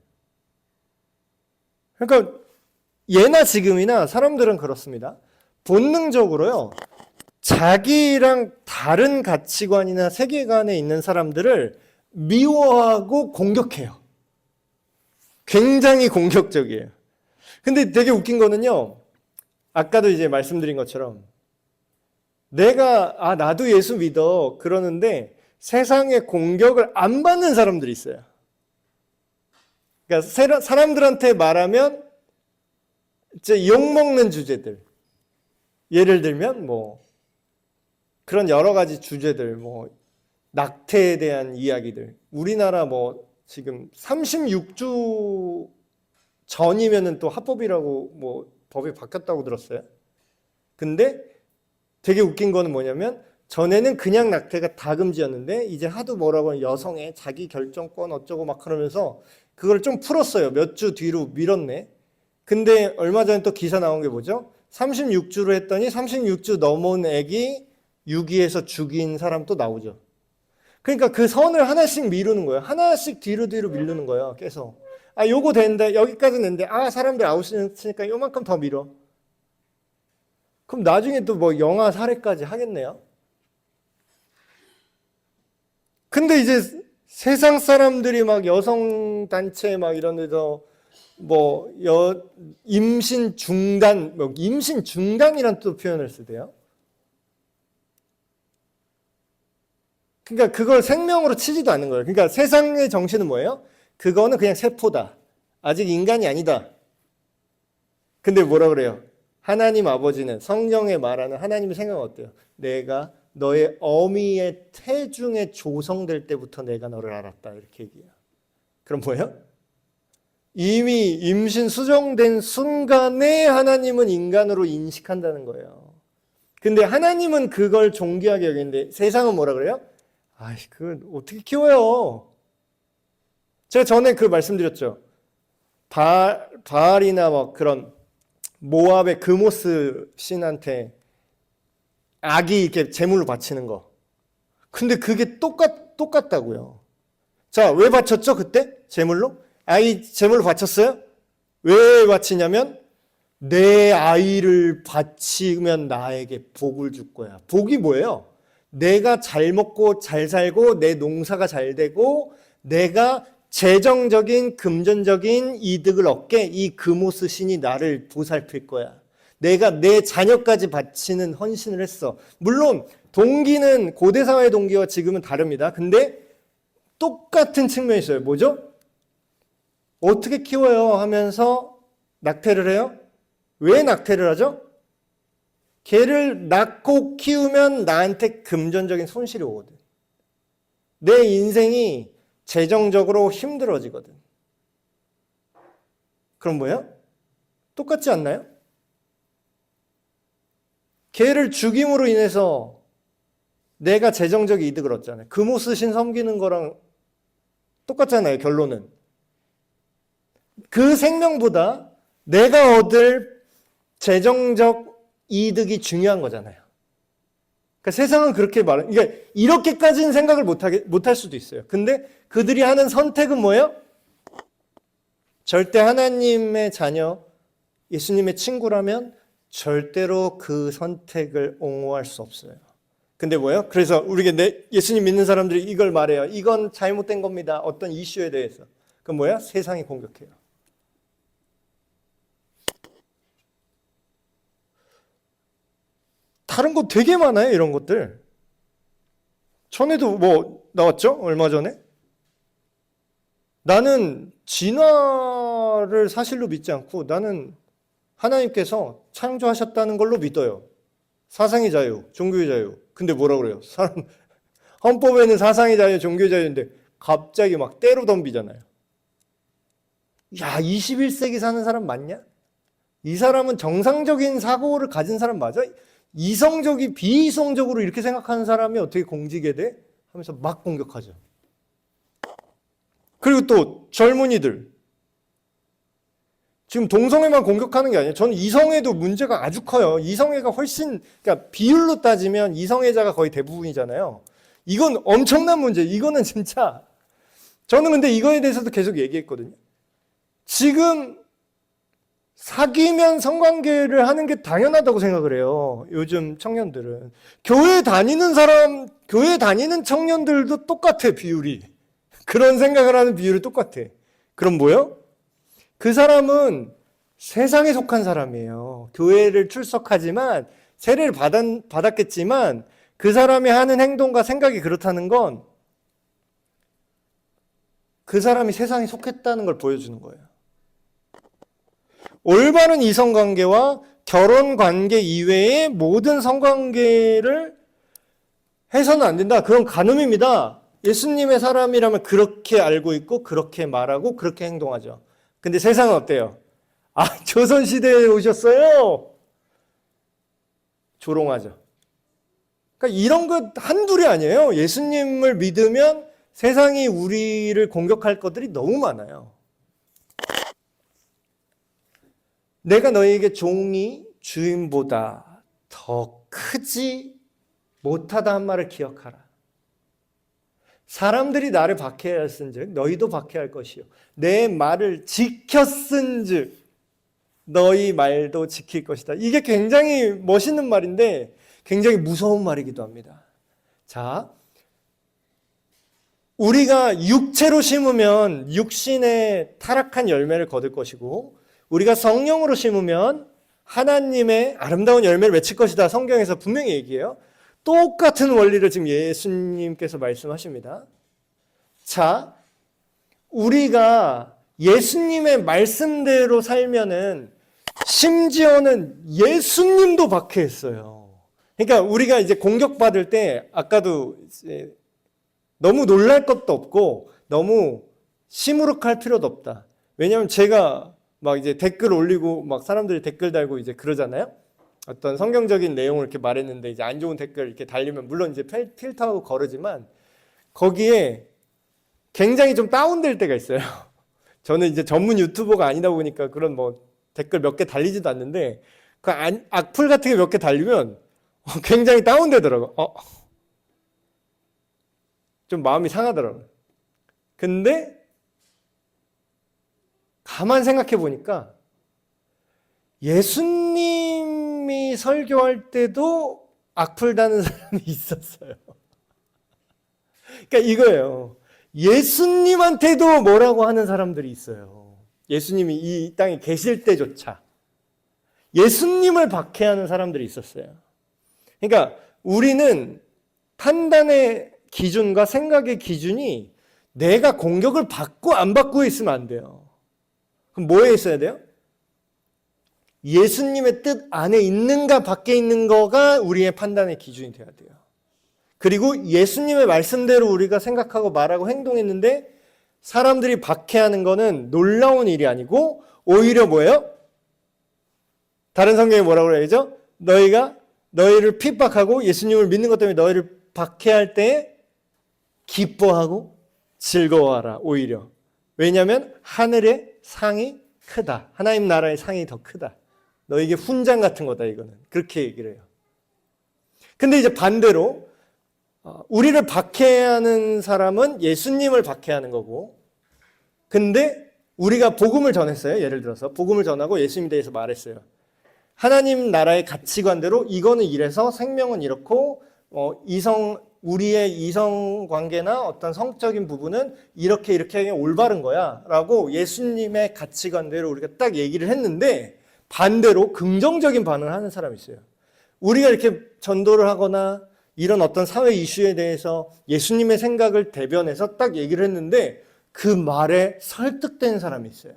S1: 그러니까 예나 지금이나 사람들은 그렇습니다. 본능적으로요, 자기랑 다른 가치관이나 세계관에 있는 사람들을 미워하고 공격해요. 굉장히 공격적이에요. 근데 되게 웃긴 거는요, 아까도 이제 말씀드린 것처럼 나도 예수 믿어 그러는데 세상의 공격을 안 받는 사람들이 있어요. 그러니까 사람들한테 말하면 이제 욕먹는 주제들, 예를 들면 뭐 그런 여러 가지 주제들, 뭐 낙태에 대한 이야기들, 우리나라 뭐 지금 36주 전이면은 또 합법이라고 뭐 법이 바뀌었다고 들었어요. 근데 되게 웃긴 거는 뭐냐면 전에는 그냥 낙태가 다 금지였는데 이제 하도 뭐라고 하면 여성의 자기 결정권 어쩌고 막 그러면서 그걸 좀 풀었어요. 몇 주 뒤로 밀었네. 근데 얼마 전에 또 기사 나온 게 뭐죠? 36주로 했더니 36주 넘은 애기 유기해서 죽인 사람 또 나오죠. 그러니까 그 선을 하나씩 미루는 거예요. 하나씩 뒤로 미루는 거예요. 계속. 아, 요거 되는데 여기까지 는데 아, 사람들 아웃시니까 요만큼 더 밀어. 그럼 나중에 또 뭐 영아 살해까지 하겠네요. 근데 이제 세상 사람들이 막 여성 단체 막 이런 데서 뭐 임신 중단, 뭐 임신 중단이란 또 표현을 쓰대요. 그러니까 그걸 생명으로 치지도 않는 거예요. 그러니까 세상의 정신은 뭐예요? 그거는 그냥 세포다. 아직 인간이 아니다. 근데 뭐라 그래요? 하나님 아버지는 성경에 말하는 하나님의 생각은 어때요? 내가 너의 어미의 태중에 조성될 때부터 내가 너를 알았다. 이렇게 얘기해요. 그럼 뭐예요? 이미 임신 수정된 순간에 하나님은 인간으로 인식한다는 거예요. 근데 하나님은 그걸 존귀하게 여기는데 세상은 뭐라 그래요? 아이, 그걸 어떻게 키워요? 제가 전에 그 말씀드렸죠. 바알이나 뭐 그런 모압의 그모스 신한테 아기 이렇게 제물로 바치는 거. 근데 그게 똑같다고요. 자, 왜 바쳤죠? 그때? 제물로? 아이 제물로 바쳤어요? 왜 바치냐면 내 아이를 바치면 나에게 복을 줄 거야. 복이 뭐예요? 내가 잘 먹고 잘 살고 내 농사가 잘 되고 내가 재정적인 금전적인 이득을 얻게 이 그모스 신이 나를 보살필 거야. 내가 내 자녀까지 바치는 헌신을 했어. 물론 동기는 고대 사회의 동기와 지금은 다릅니다. 근데 똑같은 측면이 있어요. 뭐죠? 어떻게 키워요? 하면서 낙태를 해요? 왜 낙태를 하죠? 걔를 낳고 키우면 나한테 금전적인 손실이 오거든. 내 인생이 재정적으로 힘들어지거든. 그럼 뭐예요? 똑같지 않나요? 걔를 죽임으로 인해서 내가 재정적 이득을 얻잖아요. 그모스 신 섬기는 거랑 똑같잖아요, 결론은. 그 생명보다 내가 얻을 재정적 이득이 중요한 거잖아요. 그러니까 세상은 그렇게 말해요. 그러니까 이렇게까지는 생각을 못할 수도 있어요. 근데 그들이 하는 선택은 뭐예요? 절대 하나님의 자녀, 예수님의 친구라면 절대로 그 선택을 옹호할 수 없어요. 근데 뭐예요? 그래서 우리가 예수님 믿는 사람들이 이걸 말해요. 이건 잘못된 겁니다. 어떤 이슈에 대해서. 그럼 뭐야? 세상이 공격해요. 다른 거 되게 많아요, 이런 것들. 전에도 뭐 나왔죠? 얼마 전에? 나는 진화를 사실로 믿지 않고 나는 하나님께서 창조하셨다는 걸로 믿어요. 사상의 자유, 종교의 자유. 근데 뭐라 그래요? 헌법에는 사상의 자유, 종교의 자유인데 갑자기 막 때로 덤비잖아요. 야, 21세기 사는 사람 맞냐? 이 사람은 정상적인 사고를 가진 사람 맞아? 이성적이 비이성적으로 이렇게 생각하는 사람이 어떻게 공직에 돼? 하면서 막 공격하죠. 그리고 또 젊은이들. 지금 동성애만 공격하는 게 아니에요. 저는 이성애도 문제가 아주 커요. 이성애가 훨씬, 그러니까 비율로 따지면 이성애자가 거의 대부분이잖아요. 이건 엄청난 문제. 이거는 진짜. 저는 근데 이거에 대해서도 계속 얘기했거든요. 지금 사귀면 성관계를 하는 게 당연하다고 생각을 해요. 요즘 청년들은. 교회 다니는 청년들도 똑같아, 비율이. 그런 생각을 하는 비율이 똑같아. 그럼 뭐요? 그 사람은 세상에 속한 사람이에요. 교회를 출석하지만, 세례를 받았겠지만, 그 사람이 하는 행동과 생각이 그렇다는 건 그 사람이 세상에 속했다는 걸 보여주는 거예요. 올바른 이성관계와 결혼관계 이외의 모든 성관계를 해서는 안 된다. 그건 간음입니다. 예수님의 사람이라면 그렇게 알고 있고 그렇게 말하고 그렇게 행동하죠. 근데 세상은 어때요? 아, 조선시대에 오셨어요? 조롱하죠. 그러니까 이런 것 한둘이 아니에요. 예수님을 믿으면 세상이 우리를 공격할 것들이 너무 많아요. 내가 너희에게 종이 주인보다 더 크지 못하다 한 말을 기억하라. 사람들이 나를 박해하였은즉 너희도 박해할 것이요 내 말을 지켰은즉 너희 말도 지킬 것이다. 이게 굉장히 멋있는 말인데 굉장히 무서운 말이기도 합니다. 자, 우리가 육체로 심으면 육신의 타락한 열매를 거둘 것이고 우리가 성령으로 심으면 하나님의 아름다운 열매를 맺힐 것이다. 성경에서 분명히 얘기해요. 똑같은 원리를 지금 예수님께서 말씀하십니다. 자, 우리가 예수님의 말씀대로 살면은 심지어는 예수님도 박해했어요. 그러니까 우리가 이제 공격받을 때 아까도 이제 너무 놀랄 것도 없고 너무 시무룩할 필요도 없다. 왜냐하면 제가 막 이제 댓글 올리고 막 사람들이 댓글 달고 이제 그러잖아요. 어떤 성경적인 내용을 이렇게 말했는데 이제 안 좋은 댓글 이렇게 달리면 물론 이제 필터하고 거르지만 거기에 굉장히 좀 다운될 때가 있어요. 저는 이제 전문 유튜버가 아니다 보니까 그런 뭐 댓글 몇 개 달리지도 않는데 그 악플 같은 게 몇 개 달리면 굉장히 다운되더라고. 좀 마음이 상하더라고요. 근데 가만 생각해 보니까 예수님이 설교할 때도 악플 다는 사람이 있었어요. 그러니까 이거예요. 예수님한테도 뭐라고 하는 사람들이 있어요. 예수님이 이 땅에 계실 때조차 예수님을 박해하는 사람들이 있었어요. 그러니까 우리는 판단의 기준과 생각의 기준이 내가 공격을 받고 안 받고 있으면 안 돼요. 그럼 뭐에 있어야 돼요? 예수님의 뜻 안에 있는가 밖에 있는 거가 우리의 판단의 기준이 돼야 돼요. 그리고 예수님의 말씀대로 우리가 생각하고 말하고 행동했는데 사람들이 박해하는 거는 놀라운 일이 아니고 오히려 뭐예요? 다른 성경에 뭐라고 그래야죠? 너희가 너희를 핍박하고 예수님을 믿는 것 때문에 너희를 박해할 때 기뻐하고 즐거워하라. 오히려. 왜냐하면 하늘의 상이 크다. 하나님 나라의 상이 더 크다. 너에게 훈장 같은 거다 이거는. 그렇게 얘기를 해요. 근데 이제 반대로 우리를 박해하는 사람은 예수님을 박해하는 거고 근데 우리가 복음을 전했어요. 예를 들어서 복음을 전하고 예수님에 대해서 말했어요. 하나님 나라의 가치관대로 이거는 이래서 생명은 이렇고 우리의 이성 관계나 어떤 성적인 부분은 이렇게 하면 올바른 거야 라고 예수님의 가치관대로 우리가 딱 얘기를 했는데 반대로 긍정적인 반응을 하는 사람이 있어요. 우리가 이렇게 전도를 하거나 이런 어떤 사회 이슈에 대해서 예수님의 생각을 대변해서 딱 얘기를 했는데 그 말에 설득된 사람이 있어요.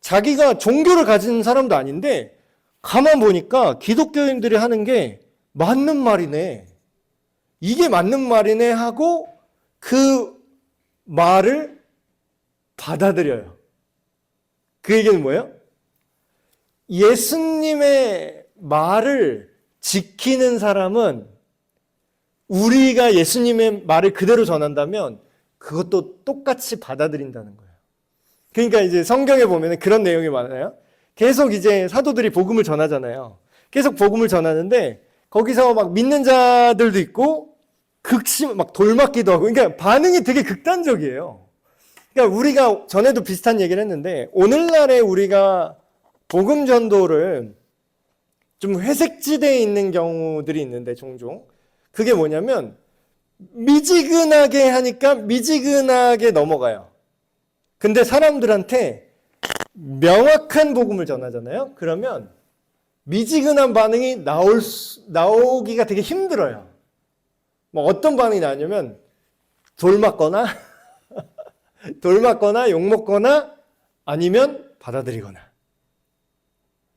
S1: 자기가 종교를 가진 사람도 아닌데 가만 보니까 기독교인들이 하는 게 맞는 말이네. 이게 맞는 말이네 하고 그 말을 받아들여요. 그 얘기는 뭐예요? 예수님의 말을 지키는 사람은 우리가 예수님의 말을 그대로 전한다면 그것도 똑같이 받아들인다는 거예요. 그러니까 이제 성경에 보면 그런 내용이 많아요. 계속 이제 사도들이 복음을 전하잖아요. 계속 복음을 전하는데 거기서 막 믿는 자들도 있고 막 돌맞기도 하고 그러니까 반응이 되게 극단적이에요. 그러니까 우리가 전에도 비슷한 얘기를 했는데 오늘날에 우리가 복음 전도를 좀 회색지대에 있는 경우들이 있는데 종종 그게 뭐냐면 미지근하게 하니까 미지근하게 넘어가요. 근데 사람들한테 명확한 복음을 전하잖아요. 그러면 미지근한 반응이 나오기가 되게 힘들어요. 뭐 어떤 반응이 나냐면 돌맞거나 욕먹거나 아니면 받아들이거나.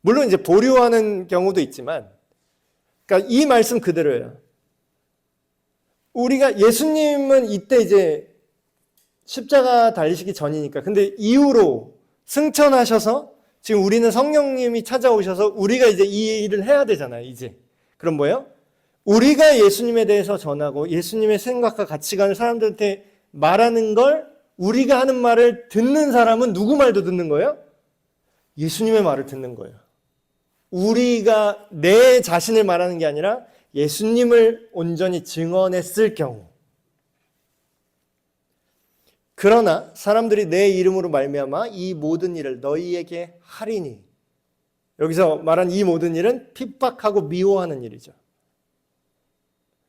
S1: 물론 이제 보류하는 경우도 있지만 그러니까 이 말씀 그대로예요. 우리가 예수님은 이때 이제 십자가 달리시기 전이니까 근데 이후로 승천하셔서 지금 우리는 성령님이 찾아오셔서 우리가 이제 이 일을 해야 되잖아요, 이제. 그럼 뭐예요? 우리가 예수님에 대해서 전하고 예수님의 생각과 가치관을 사람들한테 말하는 걸, 우리가 하는 말을 듣는 사람은 누구 말도 듣는 거예요? 예수님의 말을 듣는 거예요. 우리가 내 자신을 말하는 게 아니라 예수님을 온전히 증언했을 경우. 그러나 사람들이 내 이름으로 말미암아 이 모든 일을 너희에게 하리니. 여기서 말한 이 모든 일은 핍박하고 미워하는 일이죠.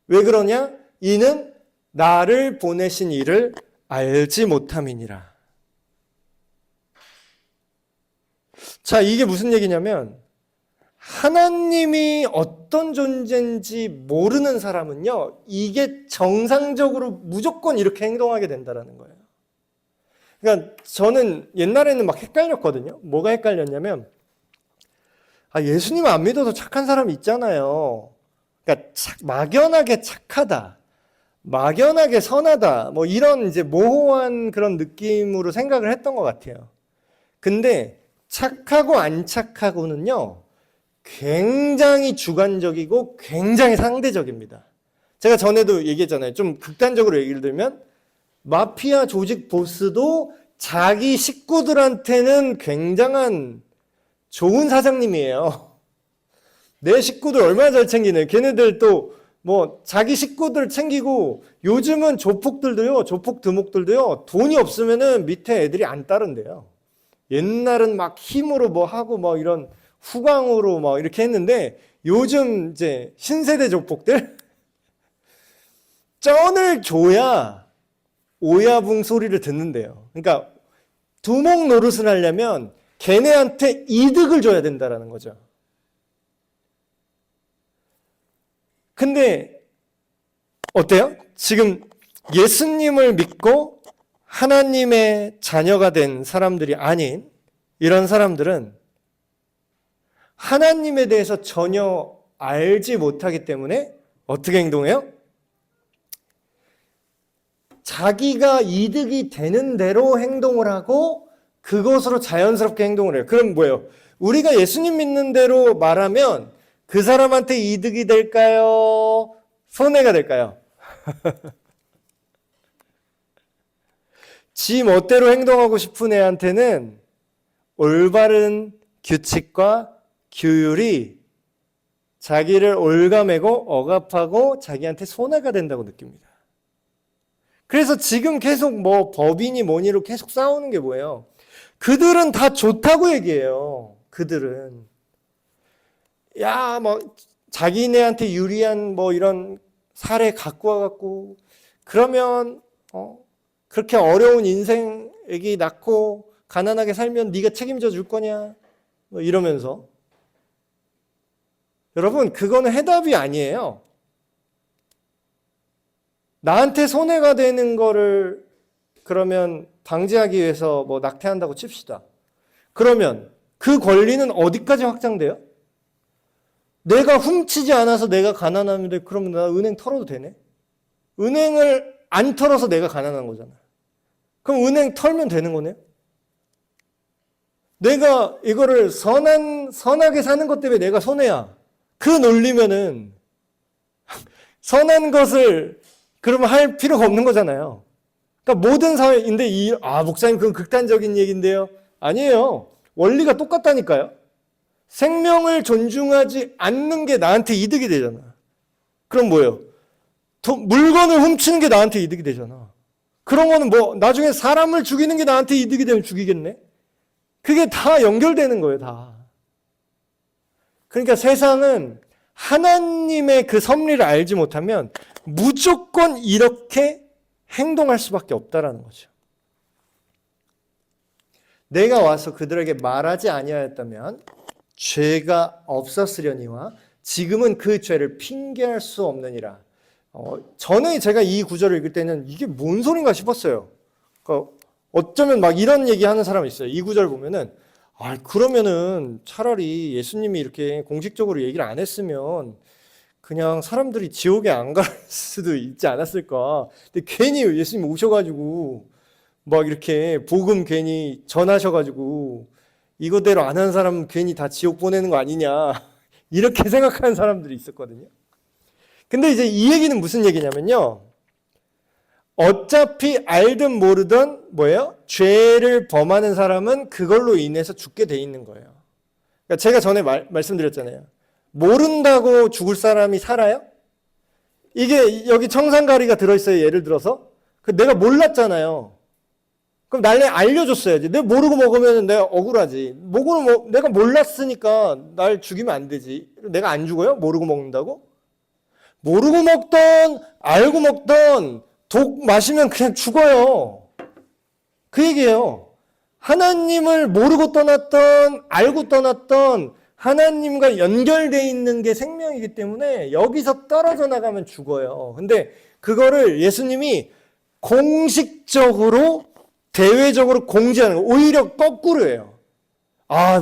S1: 왜 그러냐? 이는 나를 보내신 이를 알지 못함이니라. 자, 이게 무슨 얘기냐면 하나님이 어떤 존재인지 모르는 사람은요, 이게 정상적으로 무조건 이렇게 행동하게 된다는 거예요. 그러니까 저는 옛날에는 막 헷갈렸거든요. 뭐가 헷갈렸냐면, 예수님 안 믿어도 착한 사람이 있잖아요. 그러니까 막연하게 착하다, 막연하게 선하다, 뭐 이런 이제 모호한 그런 느낌으로 생각을 했던 것 같아요. 근데 착하고 안 착하고는요, 굉장히 주관적이고 굉장히 상대적입니다. 제가 전에도 얘기했잖아요. 좀 극단적으로 얘기를 들면 마피아 조직 보스도 자기 식구들한테는 굉장한 좋은 사장님이에요. 내 식구들 얼마나 잘 챙기네. 걔네들 또 뭐 자기 식구들 챙기고, 요즘은 조폭들도요, 조폭 드목들도요, 돈이 없으면은 밑에 애들이 안 따른대요. 옛날은 막 힘으로 뭐 하고 뭐 이런 후광으로 뭐 이렇게 했는데, 요즘 이제 신세대 조폭들 쩐을 줘야 오야붕 소리를 듣는데요. 그러니까 두목 노릇을 하려면 걔네한테 이득을 줘야 된다라는 거죠. 근데 어때요? 지금 예수님을 믿고 하나님의 자녀가 된 사람들이 아닌 이런 사람들은 하나님에 대해서 전혀 알지 못하기 때문에 어떻게 행동해요? 자기가 이득이 되는 대로 행동을 하고 그것으로 자연스럽게 행동을 해요. 그럼 뭐예요? 우리가 예수님 믿는 대로 말하면 그 사람한테 이득이 될까요? 손해가 될까요? 지 멋대로 행동하고 싶은 애한테는 올바른 규칙과 규율이 자기를 올가매고 억압하고 자기한테 손해가 된다고 느낍니다. 그래서 지금 계속 뭐 법이니 뭐니로 계속 싸우는 게 뭐예요? 그들은 다 좋다고 얘기해요. 그들은. 뭐 자기네한테 유리한 뭐 이런 사례 갖고 와갖고 그러면 그렇게 어려운 인생 애기 낳고 가난하게 살면 네가 책임져 줄 거냐? 뭐 이러면서. 여러분, 그거는 해답이 아니에요. 나한테 손해가 되는 거를 그러면 방지하기 위해서 뭐 낙태한다고 칩시다. 그러면 그 권리는 어디까지 확장돼요? 내가 훔치지 않아서 내가 가난하면 그러면 나 은행 털어도 되네? 은행을 안 털어서 내가 가난한 거잖아. 그럼 은행 털면 되는 거네요? 내가 이거를 선하게 사는 것 때문에 내가 손해야. 그 논리면은 선한 것을 그러면 할 필요가 없는 거잖아요. 그러니까 모든 사회인데 목사님 그건 극단적인 얘기인데요. 아니에요. 원리가 똑같다니까요. 생명을 존중하지 않는 게 나한테 이득이 되잖아. 그럼 뭐예요? 물건을 훔치는 게 나한테 이득이 되잖아. 그런 거는 뭐 나중에 사람을 죽이는 게 나한테 이득이 되면 죽이겠네? 그게 다 연결되는 거예요, 다. 그러니까 세상은 하나님의 그 섭리를 알지 못하면 무조건 이렇게 행동할 수밖에 없다라는 거죠. 내가 와서 그들에게 말하지 아니하였다면 죄가 없었으려니와 지금은 그 죄를 핑계할 수 없느니라. 전에 제가 이 구절을 읽을 때는 이게 뭔 소린가 싶었어요. 그러니까 어쩌면 막 이런 얘기하는 사람이 있어요. 이 구절 보면은 그러면은 차라리 예수님이 이렇게 공식적으로 얘기를 안 했으면 그냥 사람들이 지옥에 안 갈 수도 있지 않았을까. 근데 괜히 예수님 오셔가지고 막 이렇게 복음 괜히 전하셔가지고 이거대로 안 하는 사람은 괜히 다 지옥 보내는 거 아니냐. 이렇게 생각하는 사람들이 있었거든요. 근데 이제 이 얘기는 무슨 얘기냐면요. 어차피 알든 모르든 뭐예요? 죄를 범하는 사람은 그걸로 인해서 죽게 돼 있는 거예요. 그러니까 제가 전에 말씀드렸잖아요. 모른다고 죽을 사람이 살아요? 이게 여기 청산가리가 들어있어요. 예를 들어서. 내가 몰랐잖아요. 그럼 날 알려줬어야지. 내가 모르고 먹으면 내가 억울하지. 내가 몰랐으니까 날 죽이면 안 되지. 내가 안 죽어요? 모르고 먹는다고? 모르고 먹던 알고 먹던 독 마시면 그냥 죽어요. 그 얘기예요. 하나님을 모르고 떠났던 알고 떠났던 하나님과 연결되어 있는 게 생명이기 때문에 여기서 떨어져 나가면 죽어요. 근데 그거를 예수님이 공식적으로 대외적으로 공지하는 거 오히려 거꾸로 해요.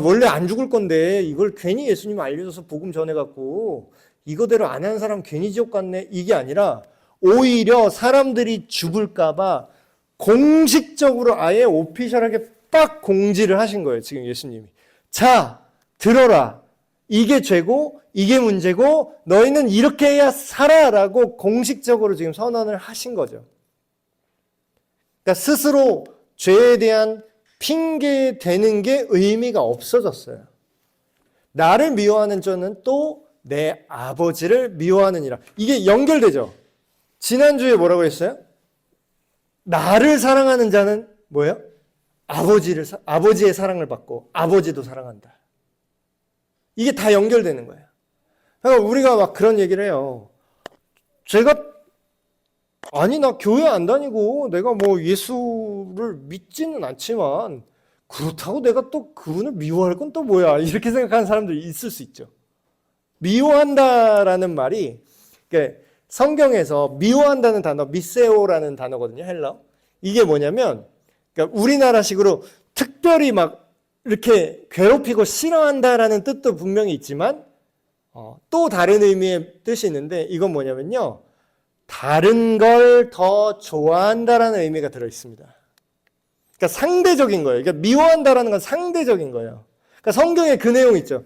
S1: 원래 안 죽을 건데 이걸 괜히 예수님 알려줘서 복음 전해갖고 이거대로 안 하는 사람 괜히 지옥 갔네. 이게 아니라 오히려 사람들이 죽을까봐 공식적으로 아예 오피셜하게 딱 공지를 하신 거예요. 지금 예수님이. 자, 들어라. 이게 죄고 이게 문제고 너희는 이렇게 해야 살아라고 공식적으로 지금 선언을 하신 거죠. 그러니까 스스로 죄에 대한 핑계 대는 게 의미가 없어졌어요. 나를 미워하는 자는 또 내 아버지를 미워하느니라. 이게 연결되죠. 지난주에 뭐라고 했어요? 나를 사랑하는 자는 뭐예요? 아버지의 사랑을 받고 아버지도 사랑한다. 이게 다 연결되는 거예요. 그러니까 우리가 막 그런 얘기를 해요. 나 교회 안 다니고 내가 뭐 예수를 믿지는 않지만 그렇다고 내가 또 그분을 미워할 건 또 뭐야. 이렇게 생각하는 사람들이 있을 수 있죠. 미워한다라는 말이 성경에서 미워한다는 단어 미세오라는 단어거든요. 헬라어. 이게 뭐냐면 그러니까 우리나라식으로 특별히 막 이렇게 괴롭히고 싫어한다라는 뜻도 분명히 있지만 또 다른 의미의 뜻이 있는데 이건 뭐냐면요. 다른 걸 더 좋아한다라는 의미가 들어있습니다. 그러니까 상대적인 거예요. 그러니까 미워한다라는 건 상대적인 거예요. 그러니까 성경에 그 내용 있죠.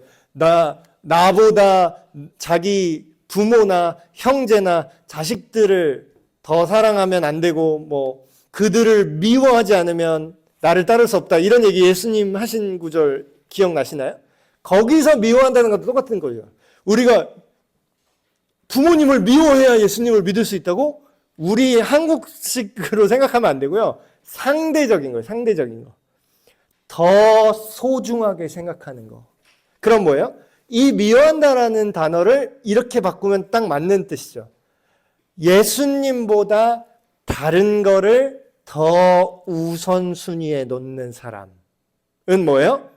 S1: 나보다 자기 부모나 형제나 자식들을 더 사랑하면 안 되고 뭐 그들을 미워하지 않으면 나를 따를 수 없다. 이런 얘기 예수님 하신 구절 기억나시나요? 거기서 미워한다는 것도 똑같은 거예요. 우리가 부모님을 미워해야 예수님을 믿을 수 있다고? 우리 한국식으로 생각하면 안 되고요. 상대적인 거예요. 상대적인 거. 더 소중하게 생각하는 거. 그럼 뭐예요? 이 미워한다라는 단어를 이렇게 바꾸면 딱 맞는 뜻이죠. 예수님보다 다른 거를 더 우선순위에 놓는 사람은 뭐예요?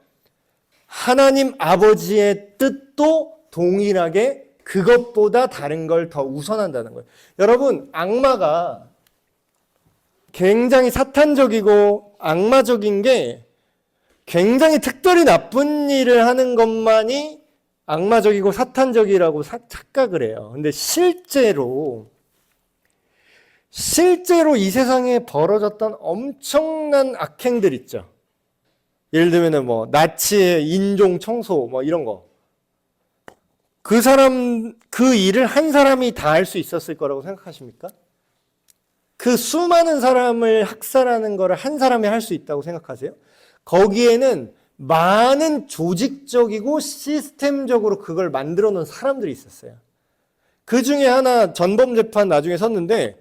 S1: 하나님 아버지의 뜻도 동일하게 그것보다 다른 걸 더 우선한다는 거예요. 여러분, 악마가 굉장히 사탄적이고 악마적인 게 굉장히 특별히 나쁜 일을 하는 것만이 악마적이고 사탄적이라고 착각을 해요. 근데 실제로 이 세상에 벌어졌던 엄청난 악행들 있죠. 예를 들면 뭐 나치의 인종 청소 뭐 이런 거. 그 일을 한 사람이 다 할 수 있었을 거라고 생각하십니까? 그 수많은 사람을 학살하는 거를 한 사람이 할 수 있다고 생각하세요? 거기에는 많은 조직적이고 시스템적으로 그걸 만들어 놓은 사람들이 있었어요. 그 중에 하나 전범재판 나중에 섰는데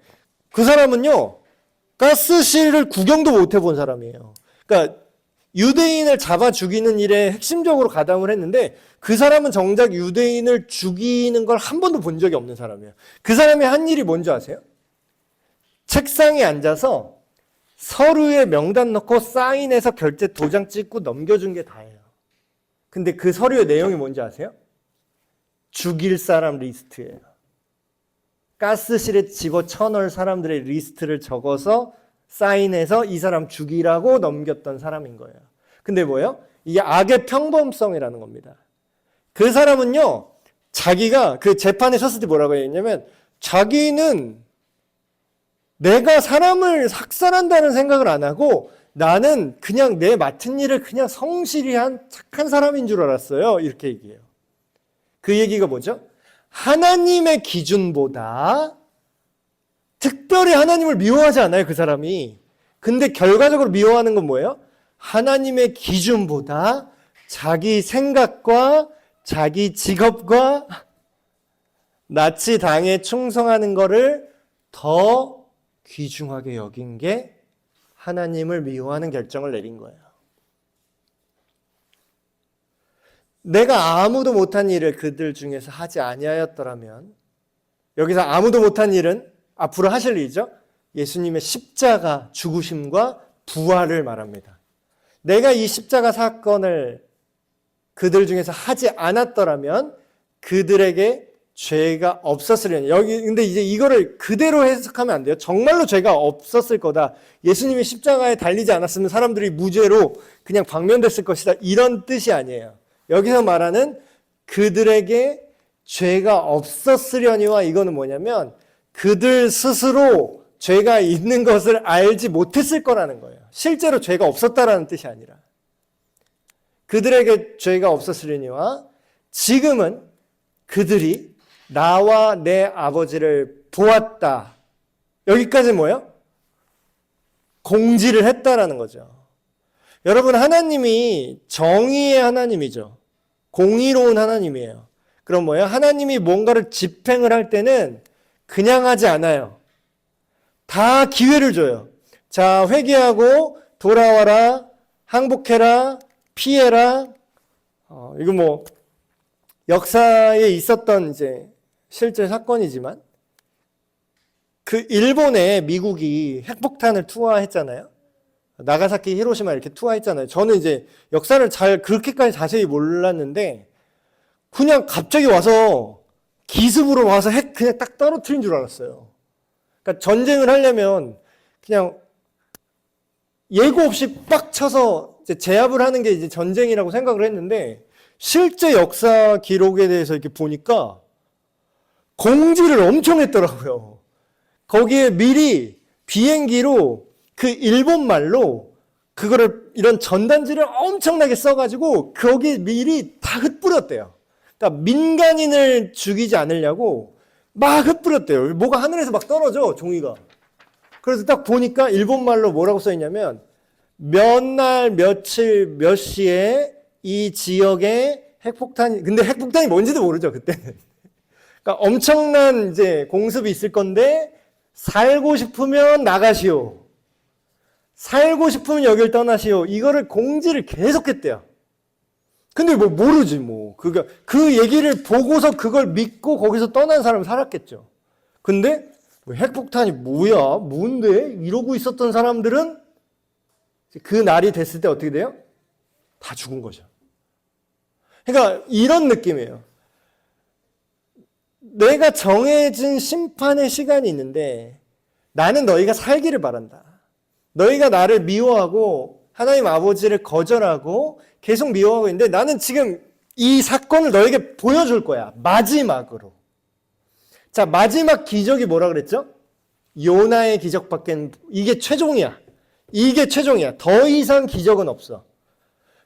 S1: 그 사람은요, 가스실을 구경도 못 해본 사람이에요. 그러니까 유대인을 잡아 죽이는 일에 핵심적으로 가담을 했는데 그 사람은 정작 유대인을 죽이는 걸 한 번도 본 적이 없는 사람이에요. 그 사람이 한 일이 뭔지 아세요? 책상에 앉아서 서류에 명단 넣고 사인해서 결제 도장 찍고 넘겨준 게 다예요. 근데 그 서류의 내용이 뭔지 아세요? 죽일 사람 리스트예요. 가스실에 집어쳐넣을 사람들의 리스트를 적어서 사인해서 이 사람 죽이라고 넘겼던 사람인 거예요. 근데 뭐예요? 이게 악의 평범성이라는 겁니다. 그 사람은요, 자기가 그 재판에 섰을 때 뭐라고 했냐면 자기는 내가 사람을 학살한다는 생각을 안 하고 나는 그냥 내 맡은 일을 그냥 성실히 한 착한 사람인 줄 알았어요. 이렇게 얘기해요. 그 얘기가 뭐죠? 하나님의 기준보다 특별히 하나님을 미워하지 않아요, 그 사람이. 근데 결과적으로 미워하는 건 뭐예요? 하나님의 기준보다 자기 생각과 자기 직업과 나치 당에 충성하는 거를 더 귀중하게 여긴 게 하나님을 미워하는 결정을 내린 거예요. 내가 아무도 못한 일을 그들 중에서 하지 아니하였더라면, 여기서 아무도 못한 일은 앞으로 하실 일이죠. 예수님의 십자가 죽으심과 부활을 말합니다. 내가 이 십자가 사건을 그들 중에서 하지 않았더라면 그들에게 죄가 없었으려니. 여기 근데 이제 이거를 그대로 해석하면 안 돼요. 정말로 죄가 없었을 거다. 예수님이 십자가에 달리지 않았으면 사람들이 무죄로 그냥 방면됐을 것이다. 이런 뜻이 아니에요. 여기서 말하는 그들에게 죄가 없었으려니와 이거는 뭐냐면 그들 스스로 죄가 있는 것을 알지 못했을 거라는 거예요. 실제로 죄가 없었다라는 뜻이 아니라. 그들에게 죄가 없었으려니와 지금은 그들이 나와 내 아버지를 보았다. 여기까지 뭐예요? 공지를 했다라는 거죠. 여러분, 하나님이 정의의 하나님이죠. 공의로운 하나님이에요. 그럼 뭐예요? 하나님이 뭔가를 집행을 할 때는 그냥 하지 않아요. 다 기회를 줘요. 자, 회개하고 돌아와라, 항복해라, 피해라. 이거 뭐 역사에 있었던 이제 실제 사건이지만 그 일본에 미국이 핵폭탄을 투하했잖아요. 나가사키, 히로시마 이렇게 투하했잖아요. 저는 이제 역사를 잘 그렇게까지 자세히 몰랐는데 그냥 갑자기 와서 기습으로 와서 핵 그냥 딱 떨어뜨린 줄 알았어요. 그러니까 전쟁을 하려면 그냥 예고 없이 빡 쳐서 이제 제압을 하는 게 이제 전쟁이라고 생각을 했는데 실제 역사 기록에 대해서 이렇게 보니까 공지를 엄청 했더라고요. 거기에 미리 비행기로 그 일본 말로 그거를 이런 전단지를 엄청나게 써가지고 거기에 미리 다 흩뿌렸대요. 그러니까 민간인을 죽이지 않으려고 막 흩뿌렸대요. 뭐가 하늘에서 막 떨어져, 종이가. 그래서 딱 보니까 일본 말로 뭐라고 써있냐면 몇 날 며칠 몇 시에 이 지역에 핵폭탄이, 근데 핵폭탄이 뭔지도 모르죠, 그때는. 그러니까 엄청난 이제 공습이 있을 건데 살고 싶으면 나가시오. 살고 싶으면 여길 떠나시오. 이거를 공지를 계속했대요. 근데 뭐 모르지 뭐. 그 얘기를 보고서 그걸 믿고 거기서 떠난 사람은 살았겠죠. 근데 뭐 핵폭탄이 뭐야? 뭔데? 이러고 있었던 사람들은 그 날이 됐을 때 어떻게 돼요? 다 죽은 거죠. 그러니까 이런 느낌이에요. 내가 정해진 심판의 시간이 있는데 나는 너희가 살기를 바란다. 너희가 나를 미워하고 하나님 아버지를 거절하고 계속 미워하고 있는데 나는 지금 이 사건을 너에게 보여줄 거야. 마지막으로. 자, 마지막 기적이 뭐라 그랬죠? 요나의 기적밖에 이게 최종이야. 이게 최종이야. 더 이상 기적은 없어.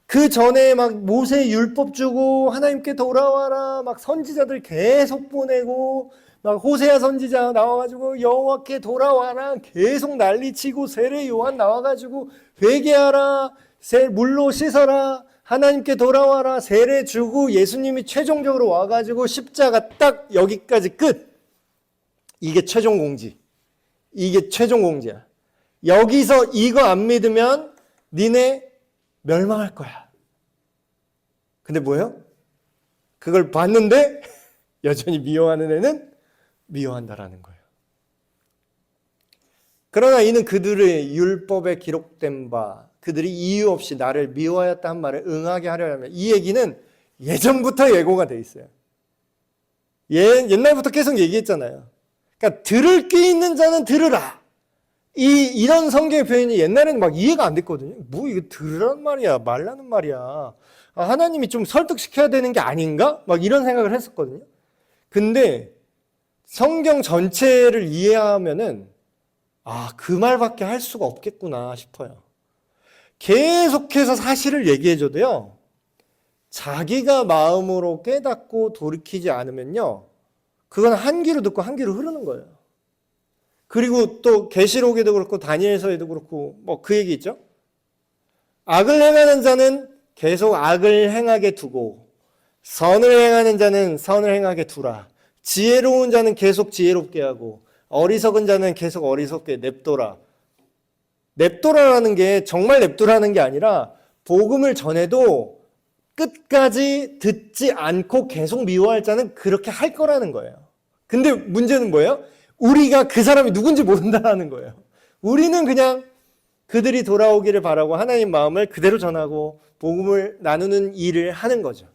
S1: 그 전에 막 모세 율법 주고 하나님께 돌아와라 막 선지자들 계속 보내고 막 호세아 선지자 나와가지고 여호와께 돌아와라 계속 난리치고 세례 요한 나와가지고 회개하라 물로 씻어라 하나님께 돌아와라 세례 주고 예수님이 최종적으로 와가지고 십자가 딱 여기까지 끝. 이게 최종 공지. 이게 최종 공지야. 여기서 이거 안 믿으면 니네 멸망할 거야. 근데 뭐예요? 그걸 봤는데 여전히 미워하는 애는 미워한다라는 거예요. 그러나 이는 그들의 율법에 기록된 바 그들이 이유 없이 나를 미워하였다 한 말을 응하게 하려 하면 이 얘기는 예전부터 예고가 돼 있어요. 옛날부터 계속 얘기했잖아요. 그러니까 들을 귀 있는 자는 들으라. 이런 성경의 표현이 옛날에는 막 이해가 안 됐거든요. 뭐 이거 들으란 말이야, 말라는 말이야. 하나님이 좀 설득시켜야 되는 게 아닌가? 막 이런 생각을 했었거든요. 근데 성경 전체를 이해하면은 그 말밖에 할 수가 없겠구나 싶어요. 계속해서 사실을 얘기해줘도요, 자기가 마음으로 깨닫고 돌이키지 않으면요, 그건 한 귀로 듣고 한 귀로 흐르는 거예요. 그리고 또 계시록에도 그렇고 다니엘서에도 그렇고 뭐 그 얘기 있죠. 악을 행하는 자는 계속 악을 행하게 두고 선을 행하는 자는 선을 행하게 두라. 지혜로운 자는 계속 지혜롭게 하고 어리석은 자는 계속 어리석게 냅둬라. 냅둬라라는 게 정말 냅두라는 게 아니라 복음을 전해도 끝까지 듣지 않고 계속 미워할 자는 그렇게 할 거라는 거예요. 근데 문제는 뭐예요? 우리가 그 사람이 누군지 모른다는 거예요. 우리는 그냥 그들이 돌아오기를 바라고 하나님 마음을 그대로 전하고 복음을 나누는 일을 하는 거죠.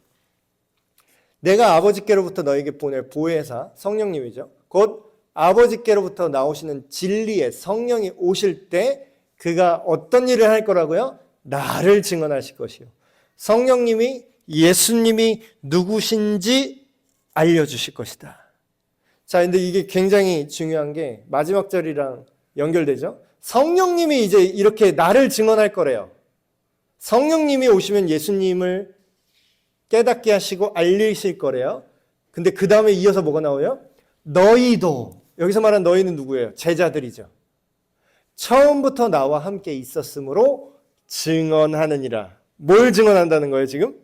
S1: 내가 아버지께로부터 너에게 보낼 보혜사 성령님이죠. 곧 아버지께로부터 나오시는 진리의 성령이 오실 때 그가 어떤 일을 할 거라고요? 나를 증언하실 것이요. 성령님이 예수님이 누구신지 알려주실 것이다. 자, 근데 이게 굉장히 중요한 게 마지막 절이랑 연결되죠. 성령님이 이제 이렇게 나를 증언할 거래요. 성령님이 오시면 예수님을 깨닫게 하시고 알리실 거래요. 근데 그 다음에 이어서 뭐가 나와요? 너희도, 여기서 말한 너희는 누구예요? 제자들이죠. 처음부터 나와 함께 있었으므로 증언하느니라. 뭘 증언한다는 거예요, 지금?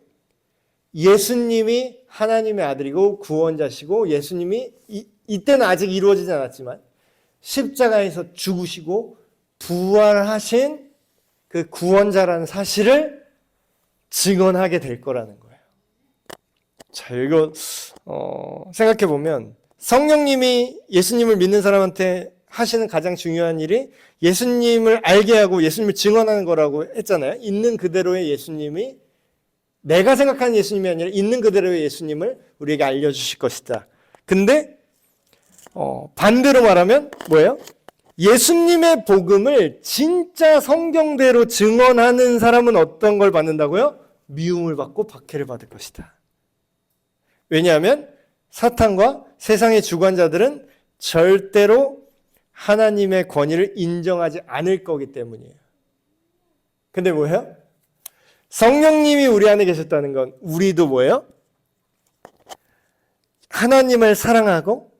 S1: 예수님이 하나님의 아들이고 구원자시고 예수님이 이때는 아직 이루어지지 않았지만 십자가에서 죽으시고 부활하신 그 구원자라는 사실을 증언하게 될 거라는 거예요. 자, 이거 생각해 보면 성령님이 예수님을 믿는 사람한테 하시는 가장 중요한 일이 예수님을 알게 하고 예수님을 증언하는 거라고 했잖아요. 있는 그대로의 예수님이, 내가 생각하는 예수님이 아니라 있는 그대로의 예수님을 우리에게 알려주실 것이다. 근데 반대로 말하면 뭐예요? 예수님의 복음을 진짜 성경대로 증언하는 사람은 어떤 걸 받는다고요? 미움을 받고 박해를 받을 것이다. 왜냐하면 사탄과 세상의 주관자들은 절대로 하나님의 권위를 인정하지 않을 거기 때문이에요. 근데 뭐예요? 성령님이 우리 안에 계셨다는 건 우리도 뭐예요? 하나님을 사랑하고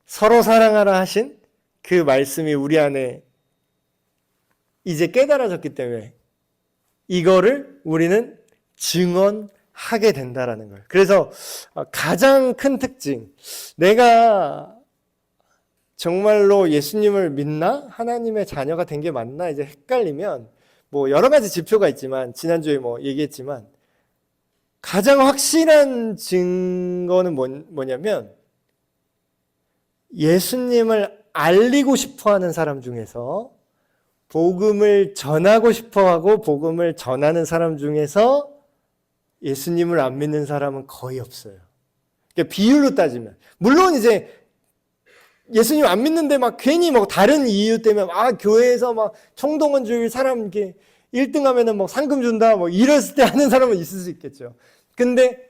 S1: 서로 사랑하라 하신 그 말씀이 우리 안에 이제 깨달아졌기 때문에 이거를 우리는 증언하게 된다라는 거예요. 그래서 가장 큰 특징, 내가 정말로 예수님을 믿나? 하나님의 자녀가 된 게 맞나? 이제 헷갈리면 뭐 여러 가지 지표가 있지만 지난주에 뭐 얘기했지만 가장 확실한 증거는 뭐냐면 예수님을 알리고 싶어하는 사람 중에서 복음을 전하고 싶어하고 복음을 전하는 사람 중에서 예수님을 안 믿는 사람은 거의 없어요. 그러니까 비율로 따지면 물론 이제 예수님 안 믿는데 막 괜히 뭐 다른 이유 때문에 교회에서 막 총동원 줄 사람 이렇게 1등 하면은 뭐 상금 준다 뭐 이랬을 때 하는 사람은 있을 수 있겠죠. 근데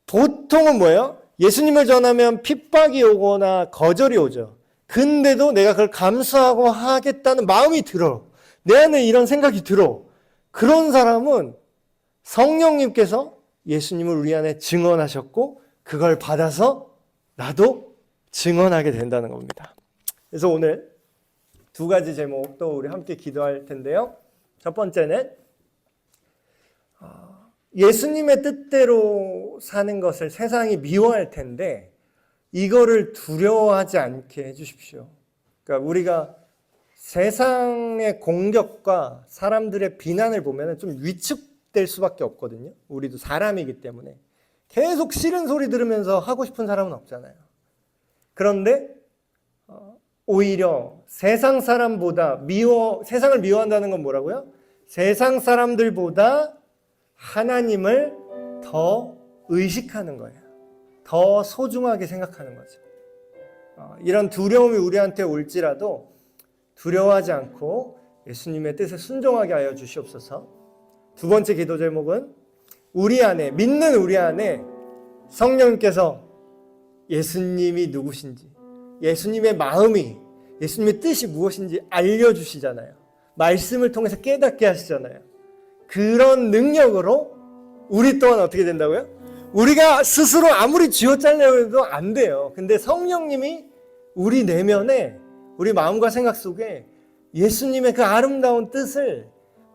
S1: 보통은 뭐예요? 예수님을 전하면 핍박이 오거나 거절이 오죠. 근데도 내가 그걸 감수하고 하겠다는 마음이 들어. 내 안에 이런 생각이 들어. 그런 사람은 성령님께서 예수님을 우리 안에 증언하셨고 그걸 받아서 나도 증언하게 된다는 겁니다. 그래서 오늘 두 가지 제목 또 우리 함께 기도할 텐데요. 첫 번째는 예수님의 뜻대로 사는 것을 세상이 미워할 텐데 이거를 두려워하지 않게 해주십시오. 그러니까 우리가 세상의 공격과 사람들의 비난을 보면 좀 위축될 수밖에 없거든요. 우리도 사람이기 때문에 계속 싫은 소리 들으면서 하고 싶은 사람은 없잖아요. 그런데 오히려 세상 사람보다 세상을 미워한다는 건 뭐라고요? 세상 사람들보다 하나님을 더 의식하는 거예요. 더 소중하게 생각하는 거죠. 이런 두려움이 우리한테 올지라도 두려워하지 않고 예수님의 뜻에 순종하게 하여 주시옵소서. 두 번째 기도 제목은 우리 안에, 믿는 우리 안에 성령님께서 예수님이 누구신지, 예수님의 마음이, 예수님의 뜻이 무엇인지 알려주시잖아요. 말씀을 통해서 깨닫게 하시잖아요. 그런 능력으로 우리 또한 어떻게 된다고요? 우리가 스스로 아무리 쥐어짜려고 해도 안 돼요. 근데 성령님이 우리 내면에, 우리 마음과 생각 속에 예수님의 그 아름다운 뜻을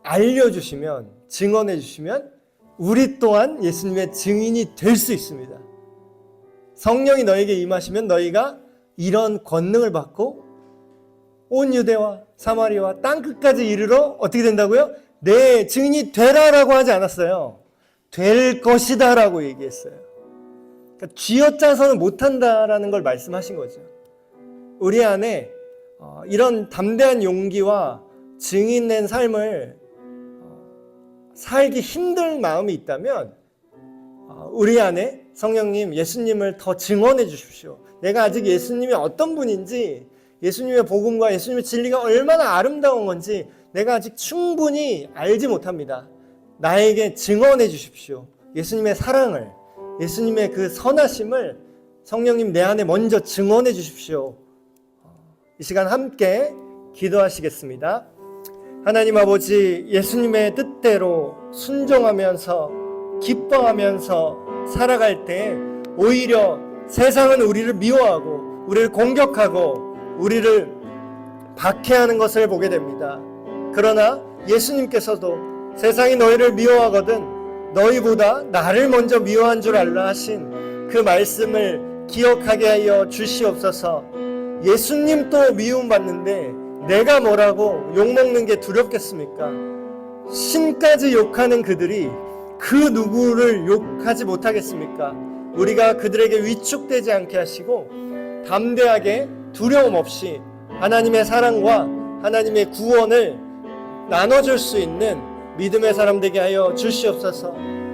S1: 알려주시면, 증언해 주시면 우리 또한 예수님의 증인이 될 수 있습니다. 성령이 너에게 임하시면 너희가 이런 권능을 받고 온 유대와 사마리아와 땅끝까지 이르러 어떻게 된다고요? 내 증인이 되라라고 하지 않았어요. 될 것이다 라고 얘기했어요. 그러니까 쥐어짜서는 못한다라는 걸 말씀하신 거죠. 우리 안에 이런 담대한 용기와 증인된 삶을 살기 힘든 마음이 있다면 우리 안에 성령님, 예수님을 더 증언해 주십시오. 내가 아직 예수님이 어떤 분인지, 예수님의 복음과 예수님의 진리가 얼마나 아름다운 건지 내가 아직 충분히 알지 못합니다. 나에게 증언해 주십시오. 예수님의 사랑을, 예수님의 그 선하심을 성령님 내 안에 먼저 증언해 주십시오. 이 시간 함께 기도하시겠습니다. 하나님 아버지, 예수님의 뜻대로 순종하면서 기뻐하면서 살아갈 때 오히려 세상은 우리를 미워하고 우리를 공격하고 우리를 박해하는 것을 보게 됩니다. 그러나 예수님께서도 세상이 너희를 미워하거든 너희보다 나를 먼저 미워한 줄 알라 하신 그 말씀을 기억하게 하여 주시옵소서. 예수님도 미움받는데 내가 뭐라고 욕먹는 게 두렵겠습니까? 신까지 욕하는 그들이 그 누구를 욕하지 못하겠습니까? 우리가 그들에게 위축되지 않게 하시고 담대하게 두려움 없이 하나님의 사랑과 하나님의 구원을 나눠줄 수 있는 믿음의 사람 되게 하여 주시옵소서.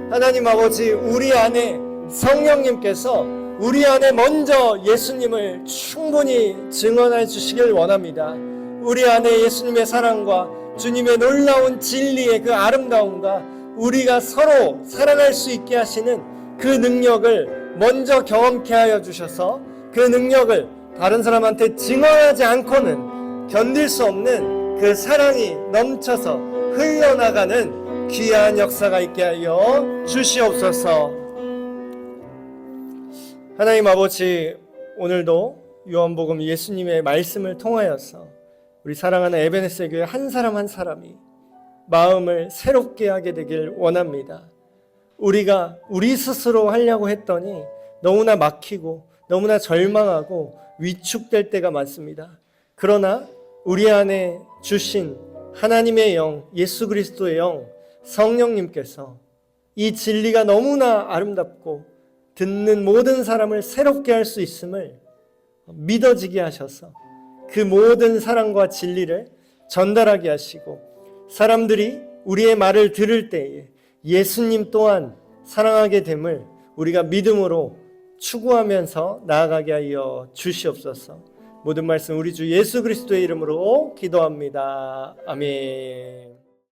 S1: 하나님 아버지, 우리 안에 성령님께서 우리 안에 먼저 예수님을 충분히 증언해 주시길 원합니다. 우리 안에 예수님의 사랑과 주님의 놀라운 진리의 그 아름다움과 우리가 서로 사랑할 수 있게 하시는 그 능력을 먼저 경험케 하여 주셔서 그 능력을 다른 사람한테 증언하지 않고는 견딜 수 없는 그 사랑이 넘쳐서 흘러나가는 귀한 역사가 있게 하여 주시옵소서. 하나님 아버지, 오늘도 요한복음 예수님의 말씀을 통하여서 우리 사랑하는 에베네스 교회 한 사람 한 사람이 마음을 새롭게 하게 되길 원합니다. 우리가 우리 스스로 하려고 했더니 너무나 막히고 너무나 절망하고 위축될 때가 많습니다. 그러나 우리 안에 주신 하나님의 영, 예수 그리스도의 영, 성령님께서 이 진리가 너무나 아름답고 듣는 모든 사람을 새롭게 할 수 있음을 믿어지게 하셔서 그 모든 사랑과 진리를 전달하게 하시고 사람들이 우리의 말을 들을 때에 예수님 또한 사랑하게 됨을 우리가 믿음으로 추구하면서 나아가게 하여 주시옵소서. 모든 말씀 우리 주 예수 그리스도의 이름으로 기도합니다. 아멘.